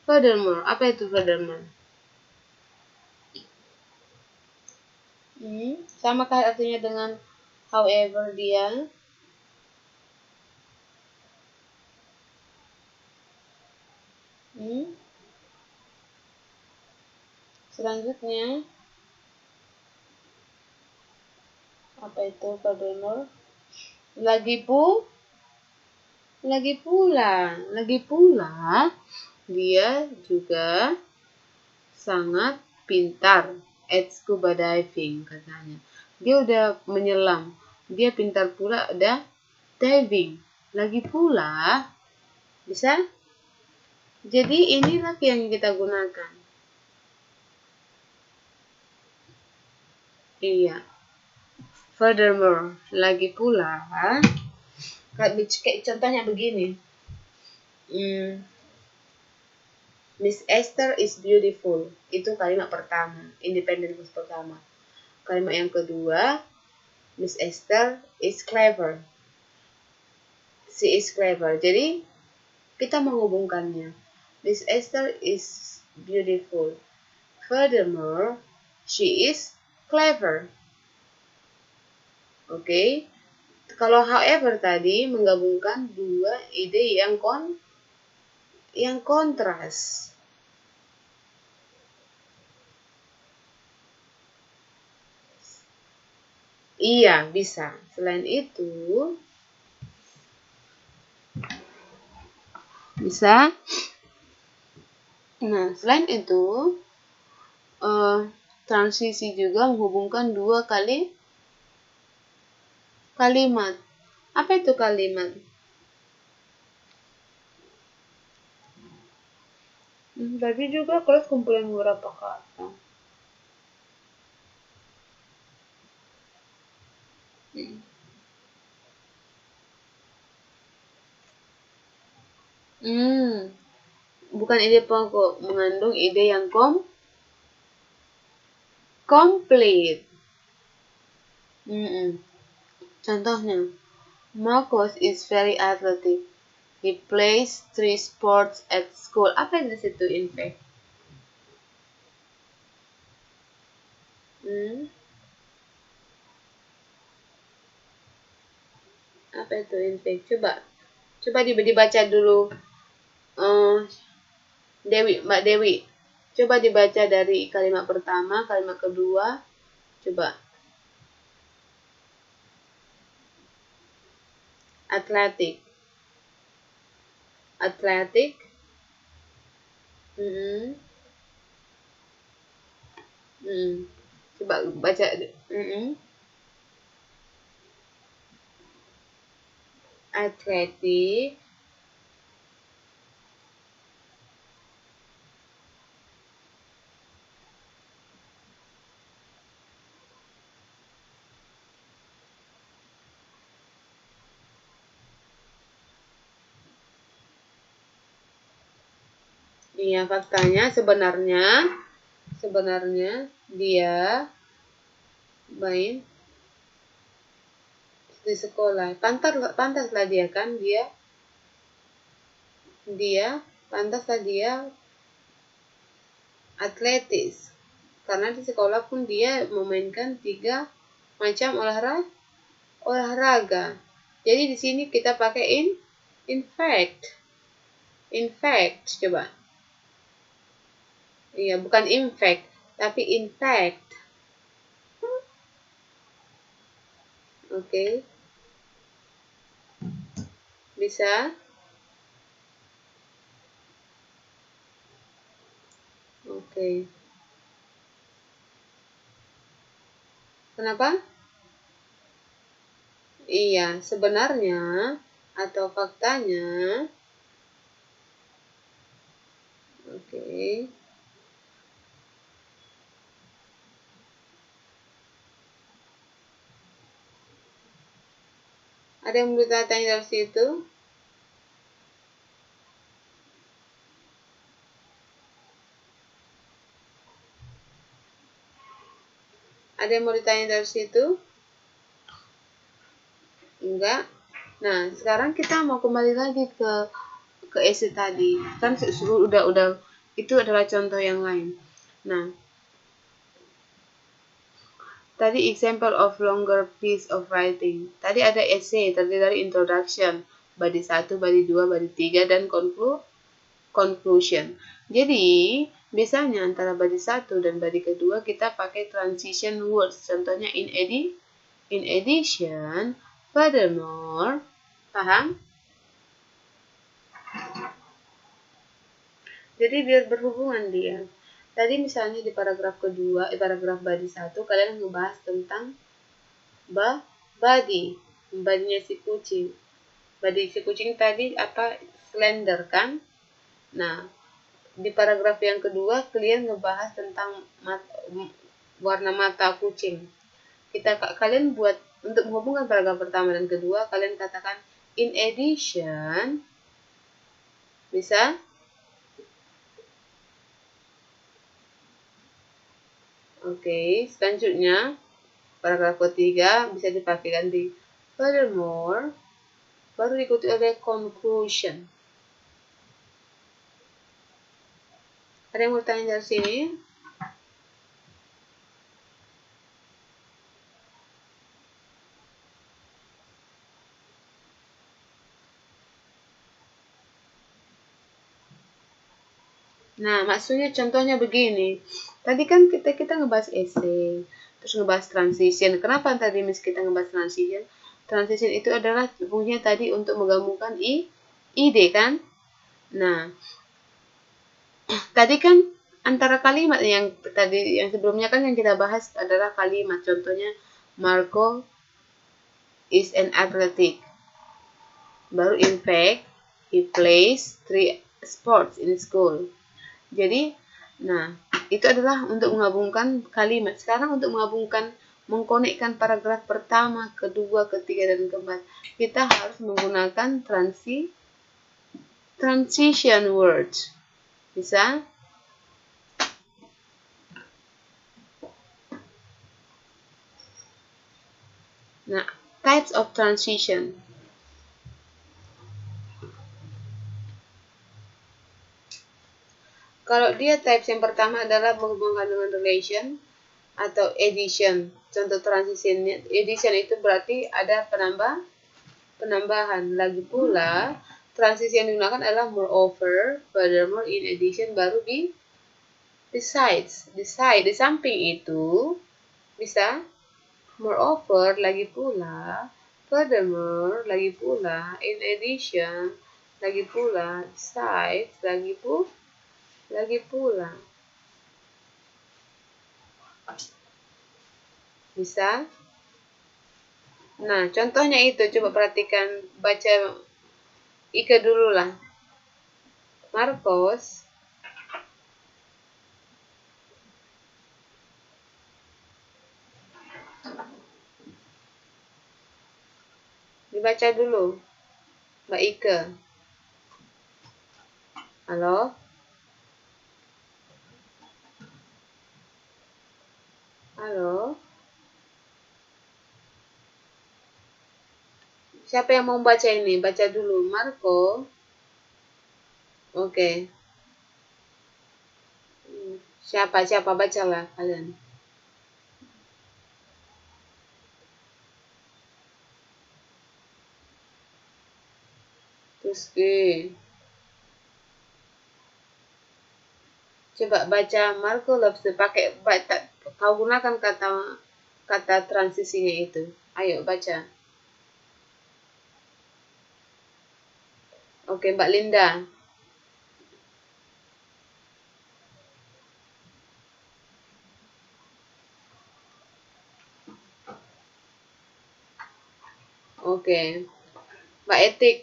furthermore. Apa itu furthermore? Sama kah artinya dengan however dia? Selanjutnya, apa itu furthermore? Lagi pula dia juga sangat pintar at scuba diving katanya. Dia udah menyelam, dia pintar pula ada diving. Lagi pula, bisa? Jadi inilah yang kita gunakan. Iya. Furthermore, lagi pula, kayak contohnya begini. Miss Esther is beautiful. Itu kalimat pertama, independent clause pertama. Kalimat yang kedua, Miss Esther is clever. She is clever. Jadi kita menghubungkannya. Miss Esther is beautiful. Furthermore, she is clever. Oke. Kalau however tadi menggabungkan dua ide yang yang kontras. Iya, bisa. Selain itu, bisa. Nah, selain itu, transisi juga menghubungkan dua kalimat. Apa itu kalimat? Tadi juga kelas kumpulan beberapa kata. Bukan ide pokok, mengandung ide yang komplit. Contohnya, Marcos is very athletic. He plays 3 sports at school. Apa yang di situ, in fact? Apa itu in fact? Coba dibaca dulu. Mbak Dewi. Coba dibaca dari kalimat pertama, kalimat kedua. Coba. Athletic. Coba baca. Athletic. Iya, faktanya sebenarnya dia main di sekolah. Pantaslah dia kan, pantaslah dia atletis. Karena di sekolah pun dia memainkan 3 macam olahraga. Jadi di sini kita pakai in fact. In fact, coba. Iya, bukan in fact, tapi in fact. Oke. Bisa? Oke. Kenapa? Iya, sebenarnya atau faktanya. Oke. Ada yang mau tanya dari situ? Ada yang mau ditanya dari situ? Enggak. Nah, sekarang kita mau kembali lagi ke essay tadi. Kan udah itu adalah contoh yang lain. Nah, tadi example of longer piece of writing. Tadi ada essay terdiri dari introduction, body 1, body 2, body 3 dan conclusion. Jadi, biasanya antara body 1 dan body kedua kita pakai transition words. Contohnya in addition, furthermore, paham? Jadi biar berhubungan dia. Tadi misalnya di paragraf kedua, paragraf body 1, kalian ngebahas tentang badinya si kucing. Badi si kucing tadi apa? Slender kan? Nah, di paragraf yang kedua kalian ngebahas tentang warna mata kucing. Kalian buat untuk menghubungkan paragraf pertama dan kedua, kalian katakan in addition. Bisa? Oke, selanjutnya paragraf ketiga bisa dipakai ganti furthermore, baru diikuti oleh conclusion. Ada yang mau tanya dari sini? Nah, maksudnya contohnya begini. Tadi kan kita ngebahas essay, terus ngebahas transition. Kenapa tadi kita ngebahas transition? Transition itu adalah fungsinya tadi untuk menggabungkan ide kan? Nah, tadi kan antara kalimat yang tadi yang sebelumnya kan yang kita bahas adalah kalimat. Contohnya Marco is an athletic. Baru in fact he plays 3 sports in school. Jadi, nah, itu adalah untuk menggabungkan kalimat. Sekarang untuk mengkonekkan paragraf pertama, kedua, ketiga, dan keempat, kita harus menggunakan transition words. Bisa? Nah, types of transition. Kalau dia types yang pertama adalah menghubungkan dengan relation atau addition. Contoh transitionnya, addition itu berarti ada penambahan. Lagi pula, transisi yang digunakan adalah moreover, furthermore, in addition, baru di besides. Di samping itu, bisa moreover, lagi pula, furthermore, lagi pula, in addition, lagi pula, besides, lagi pula. Bisa? Nah, contohnya itu, coba perhatikan, baca Ika dulu lah. Marcos dibaca dulu, Mbak Ika. Halo? Halo? Siapa yang mau baca ini? Baca dulu. Marco. Oke. Siapa? Bacalah kalian. Terus coba baca Marco loves pakai kau gunakan kata transisinya itu. Ayo baca. Oke, Mbak Linda. Oke. Mbak Etik.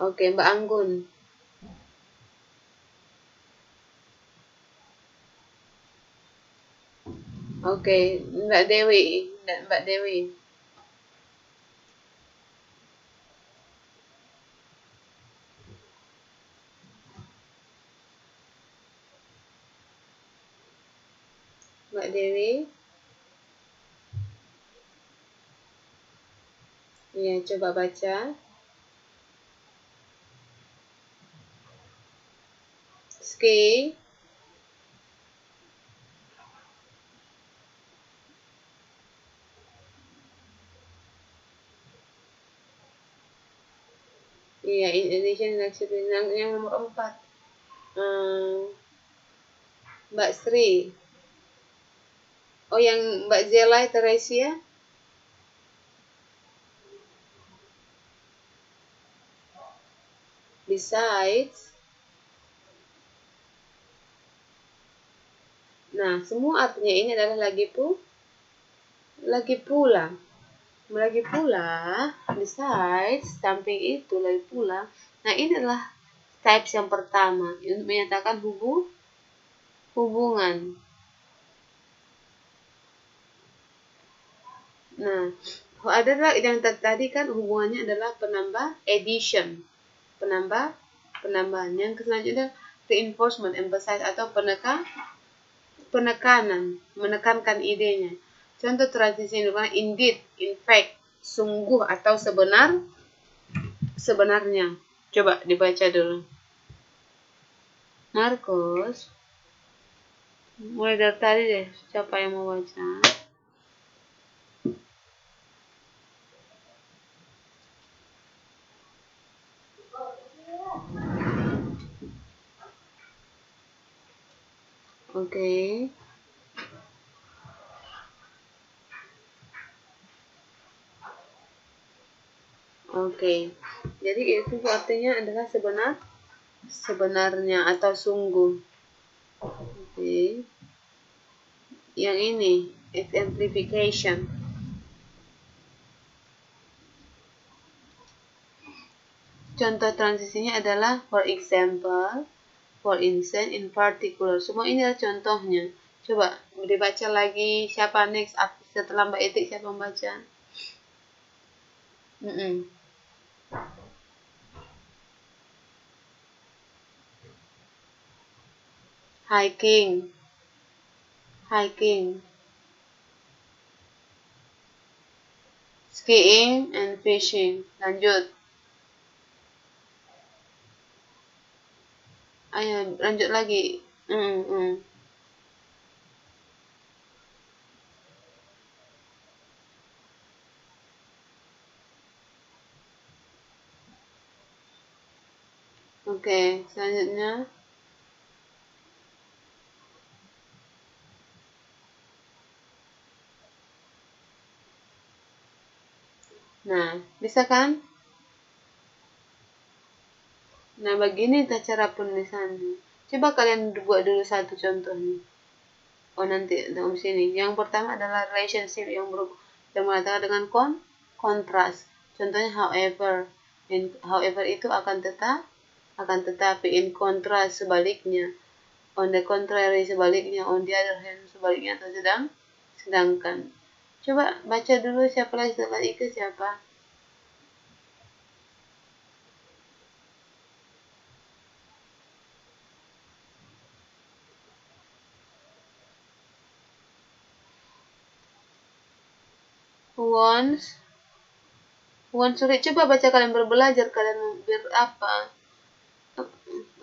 Oke, Mbak Anggun. Oke, Mbak Dewi. Mbak Dewi. Mbak Dewi. Iya, coba baca. Ski. Iya, in addition yang nomor 4. Mbak Sri. Oh, yang Mbak Zela Teresia. Besides. Nah, semua artinya ini adalah lagi pula. Lagi pula, besides, samping itu, lagi pula. Nah, ini adalah types yang pertama untuk menyatakan hubungan. Nah, adalah yang tadi kan hubungannya adalah penambah addition. Penambahan. Yang selanjutnya reinforcement, emphasize atau penekanan, menekankan idenya. Contoh transisi yang digunakan indeed, in fact, sungguh atau sebenarnya. Coba dibaca dulu. Marcos. Mulai dari tadi deh, siapa yang mau baca? Oke. Oke. Jadi itu artinya adalah sebenarnya atau sungguh. Oke. Yang ini exemplification. Contoh transisinya adalah for example, for instance, in particular. Semua ini adalah contohnya. Coba dibaca lagi. Siapa next? Setelah Mbak Etik siapa membaca? Hiking. Skiing and fishing. Lanjut. Ayo lanjut lagi. Oke, selanjutnya. Nah, bisa kan? Nah, begini cara penulisannya. Coba kalian buat dulu satu contohnya. Oh, nanti dalam sini. Yang pertama adalah relationship yang mengatakan dengan kontras. Contohnya however. However itu akan tetapi, in contrast sebaliknya, on the contrary sebaliknya, on the other hand sebaliknya, atau sedangkan. Coba baca dulu siapa lagi setelah itu siapa? Once sulit. Coba baca, kalian berbelajar, kalian berapa?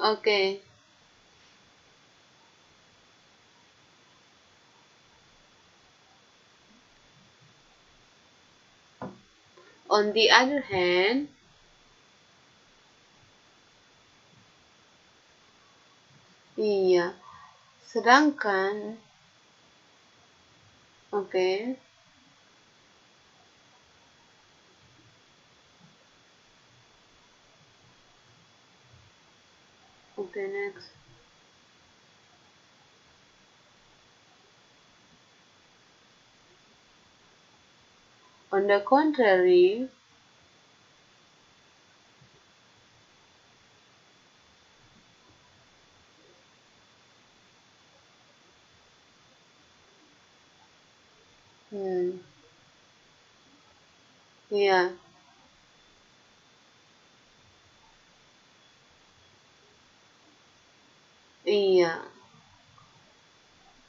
Oke. On the other hand, iya. Sedangkan, oke. Oke, next. On the contrary, iya. Iya.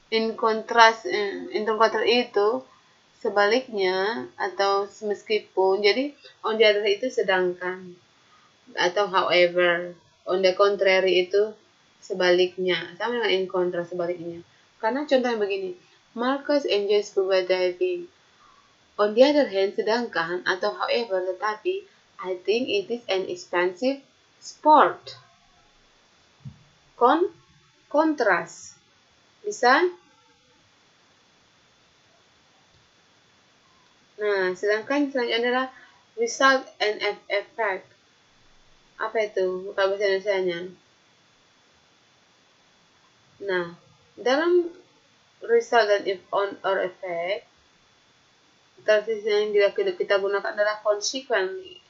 In contrast itu sebaliknya atau meskipun. Jadi on the other itu sedangkan atau however. On the contrary itu sebaliknya. Sama dengan in contrast sebaliknya. Karena contohnya begini. Marcus enjoys scuba diving. On the other hand, sedangkan atau however, tetapi I think it is an expensive sport. Kontras. Bisa? Nah, sedangkan selanjutnya adalah result and effect. Apa itu kalau bahasa Indonesianya? Nah, dalam result dan or effect, transisi yang kita gunakan adalah consequently,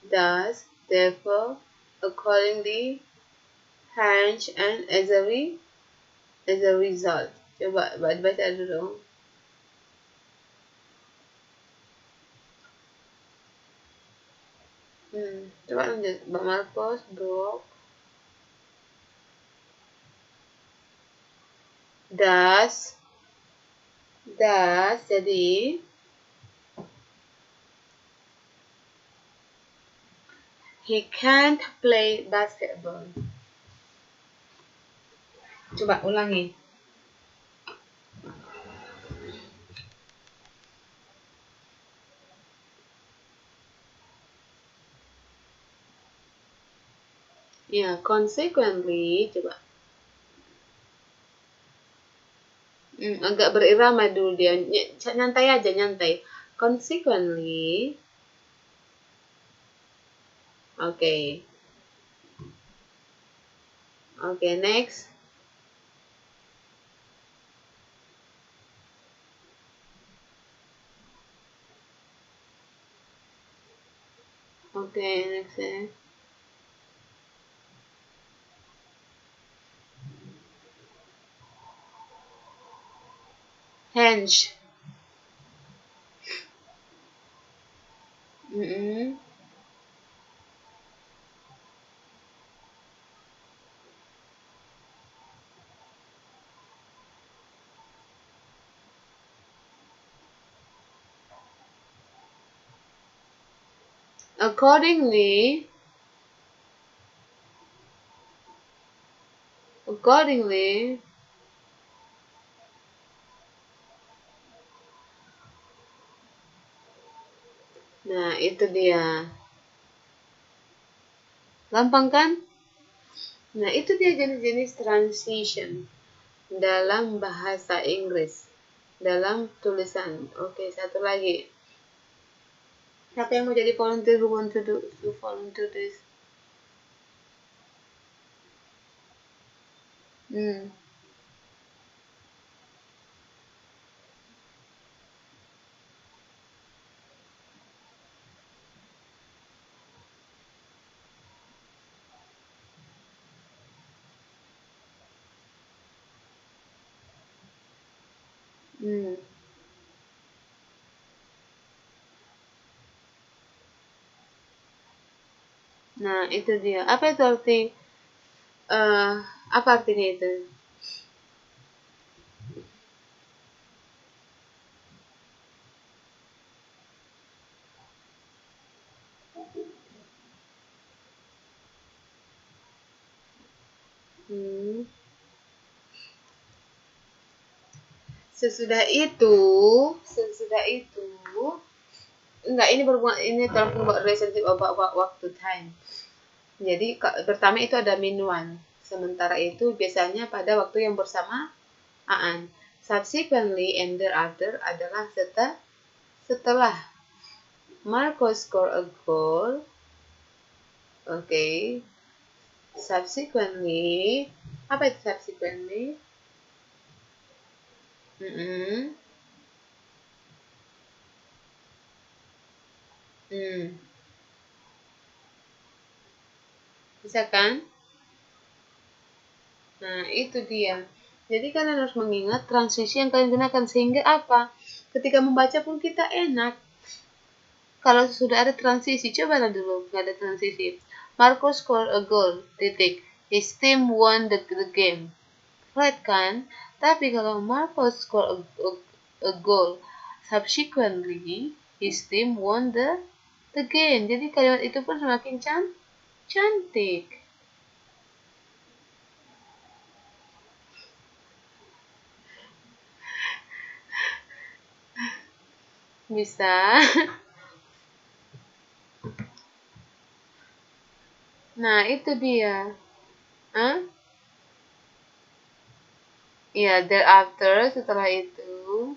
thus, therefore, accordingly, hence, and as a result. Coba baca dulu. Coba lanjut. Mbak Marcos, Bro. Das, jadi he can't play basketball. Coba ulangi. Ya, consequently, coba. Agak berirama dulu dia. Nyantai aja, nyantai. Consequently, oke. Oke, next. Oke, next ya. Henge. Accordingly, nah itu dia. Gampang kan? Nah itu dia jenis-jenis transition dalam bahasa Inggris, dalam tulisan. Oke, satu lagi. Siapa yang mau jadi volunteer, who want to volunteer this? Hmm. Hmm. Nah itu dia. Apa itu arti? Apa artinya itu? Hmm. Sesudah itu, enggak, ini berhubungan, ini talking about relationship, about waktu, time. Jadi pertama itu ada minuan. Sementara itu biasanya pada waktu yang bersamaan. Subsequently and thereafter adalah setelah Marco score a goal. Okay. Subsequently, apa itu subsequently? Hmm. Bisa kan? Nah, itu dia. Jadi kalian harus mengingat transisi yang kalian gunakan sehingga apa? Ketika membaca pun kita enak. Kalau sudah ada transisi, cobalah dulu nggak ada transisi. Marco score a goal, titik. His team won the game. Right kan? Tapi kalau Marco score a goal, subsequently his team won the game. Jadi kalimat itu pun semakin cantik. Bisa. Nah, itu dia. Hah? Ya, thereafter, setelah itu.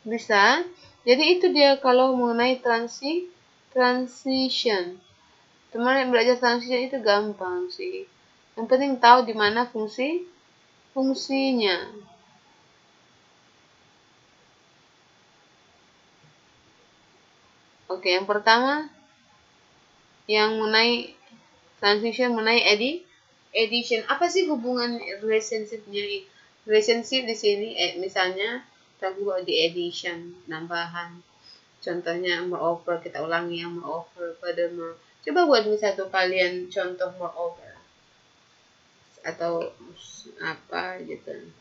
Bisa. Jadi itu dia kalau mengenai transition. Teman yang belajar transition itu gampang sih. Yang penting tahu di mana fungsinya. Oke, yang pertama yang mengenai transition, mengenai edition. Apa sih hubungan relationship-nya? Relationship di sini misalnya kita buat di edition, nambahan. Contohnya moreover, kita ulangi yang moreover, furthermore. Coba buat satu kalian contoh moreover atau apa gitu.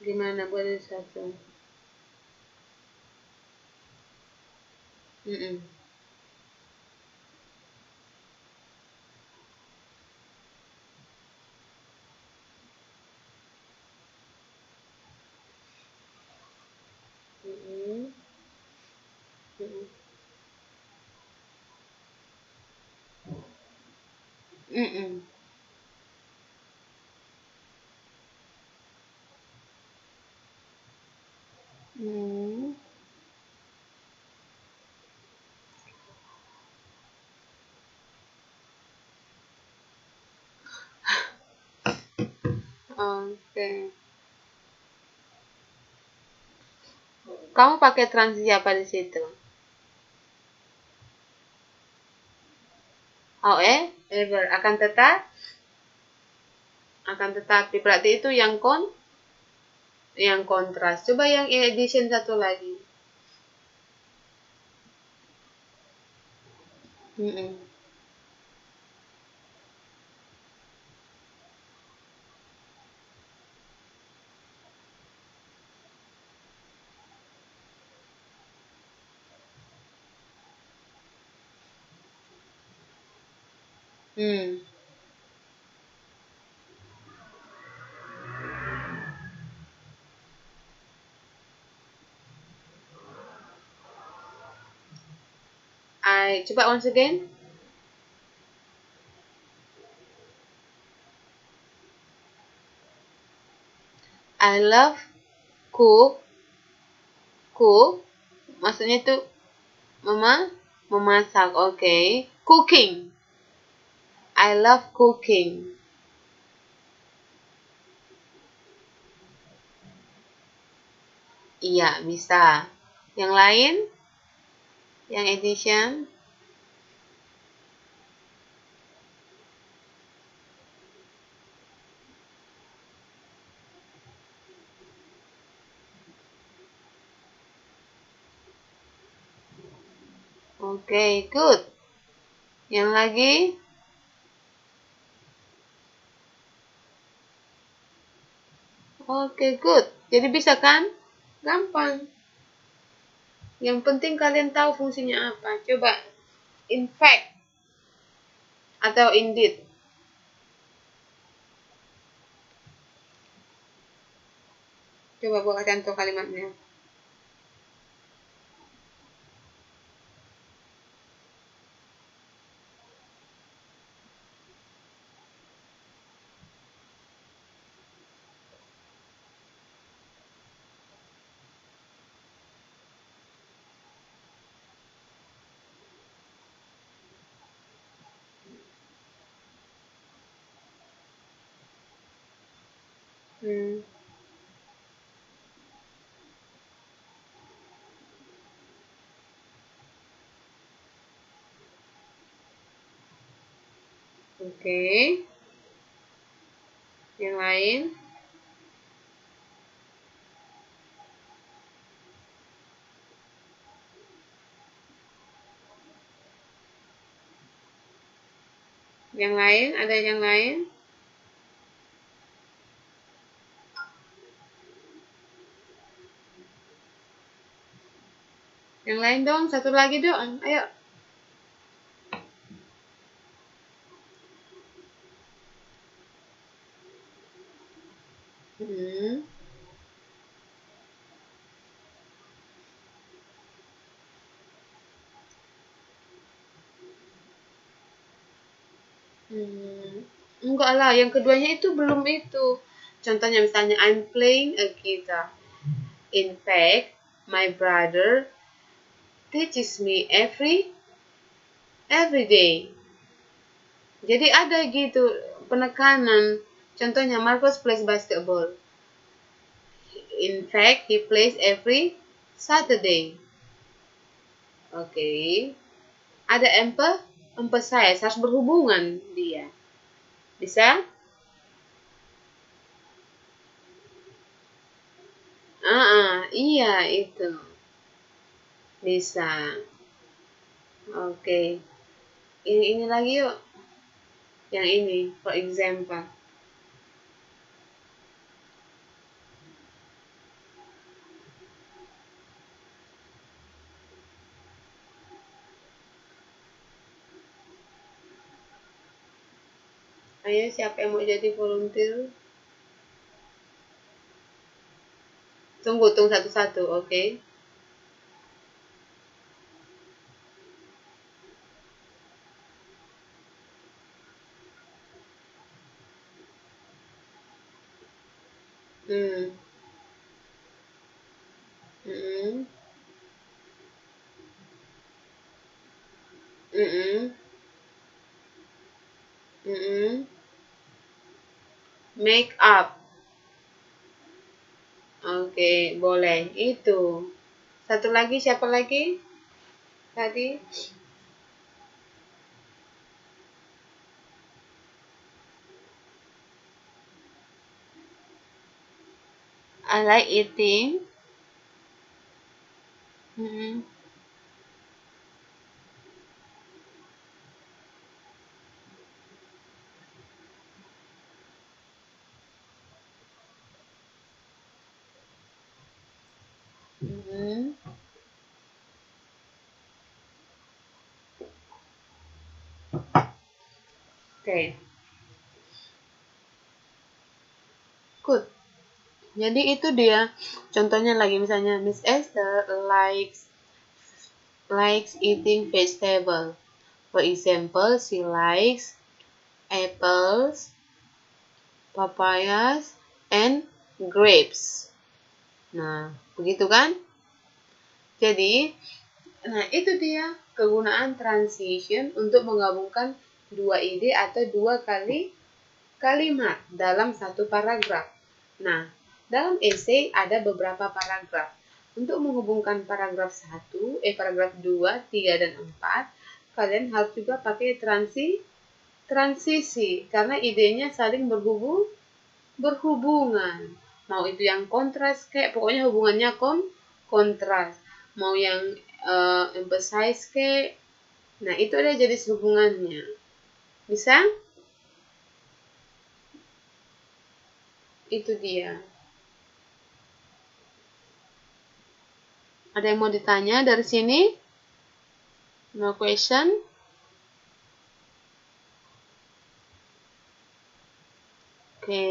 Di mana boleh satu? Mm-mm. Mm-mm. Mm-mm. Mm-mm. Mm. Oke. Kamu pakai transisi apa di situ? However, akan tetapi berarti itu yang kontras. Coba yang edition satu lagi. Mm-mm. Hmm. Coba once again. I love cook. Cook. Maksudnya itu memasak. Oke. Cooking. I love cooking. Iya, bisa. Yang lain? Yang edition? Oke, good. Yang lagi? Oke, good. Jadi bisa kan? Gampang. Yang penting kalian tahu fungsinya apa. Coba, in fact atau indeed. Coba buat contoh kalimatnya. Hmm. Oke. Yang lain? Yang lain? Ada yang lain? Yang lain dong, satu lagi dong. Ayo. Hmm. Enggak lah, yang keduanya itu belum itu. Contohnya misalnya, I'm playing a guitar. In fact, my brother teaches me every day. Jadi ada gitu penekanan. Contohnya, Marcus plays basketball. In fact, he plays every Saturday. Oke. Ada emphasize, harus berhubungan dia. Bisa? Iya itu. Bisa. Oke. Ini lagi yuk. Yang ini, for example. Ayo, siapa yang mau jadi volunteer? Tunggu satu-satu, oke? Hmm. Mm-mm. Mm-mm. Mm-mm. Make up. Oke, boleh. Itu. Satu lagi, siapa lagi? Tadi? I like eating. Mm-mm. Mm-mm. Oke, good. Jadi itu dia contohnya lagi, misalnya Miss Esther likes eating vegetable. For example, she likes apples, papayas, and grapes. Nah, begitu kan? Jadi, nah itu dia kegunaan transition untuk menggabungkan dua ide atau dua kalimat dalam satu paragraf. Nah, dalam esai ada beberapa paragraf. Untuk menghubungkan paragraf 2, 3, dan 4, kalian harus juga pakai transisi karena idenya saling berhubungan. Mau itu yang kontras, kayak pokoknya hubungannya kontras. Mau yang emphasize, kayak, nah itu ada jadi hubungannya. Bisa? Itu dia. Ada yang mau ditanya dari sini? No question? Oke.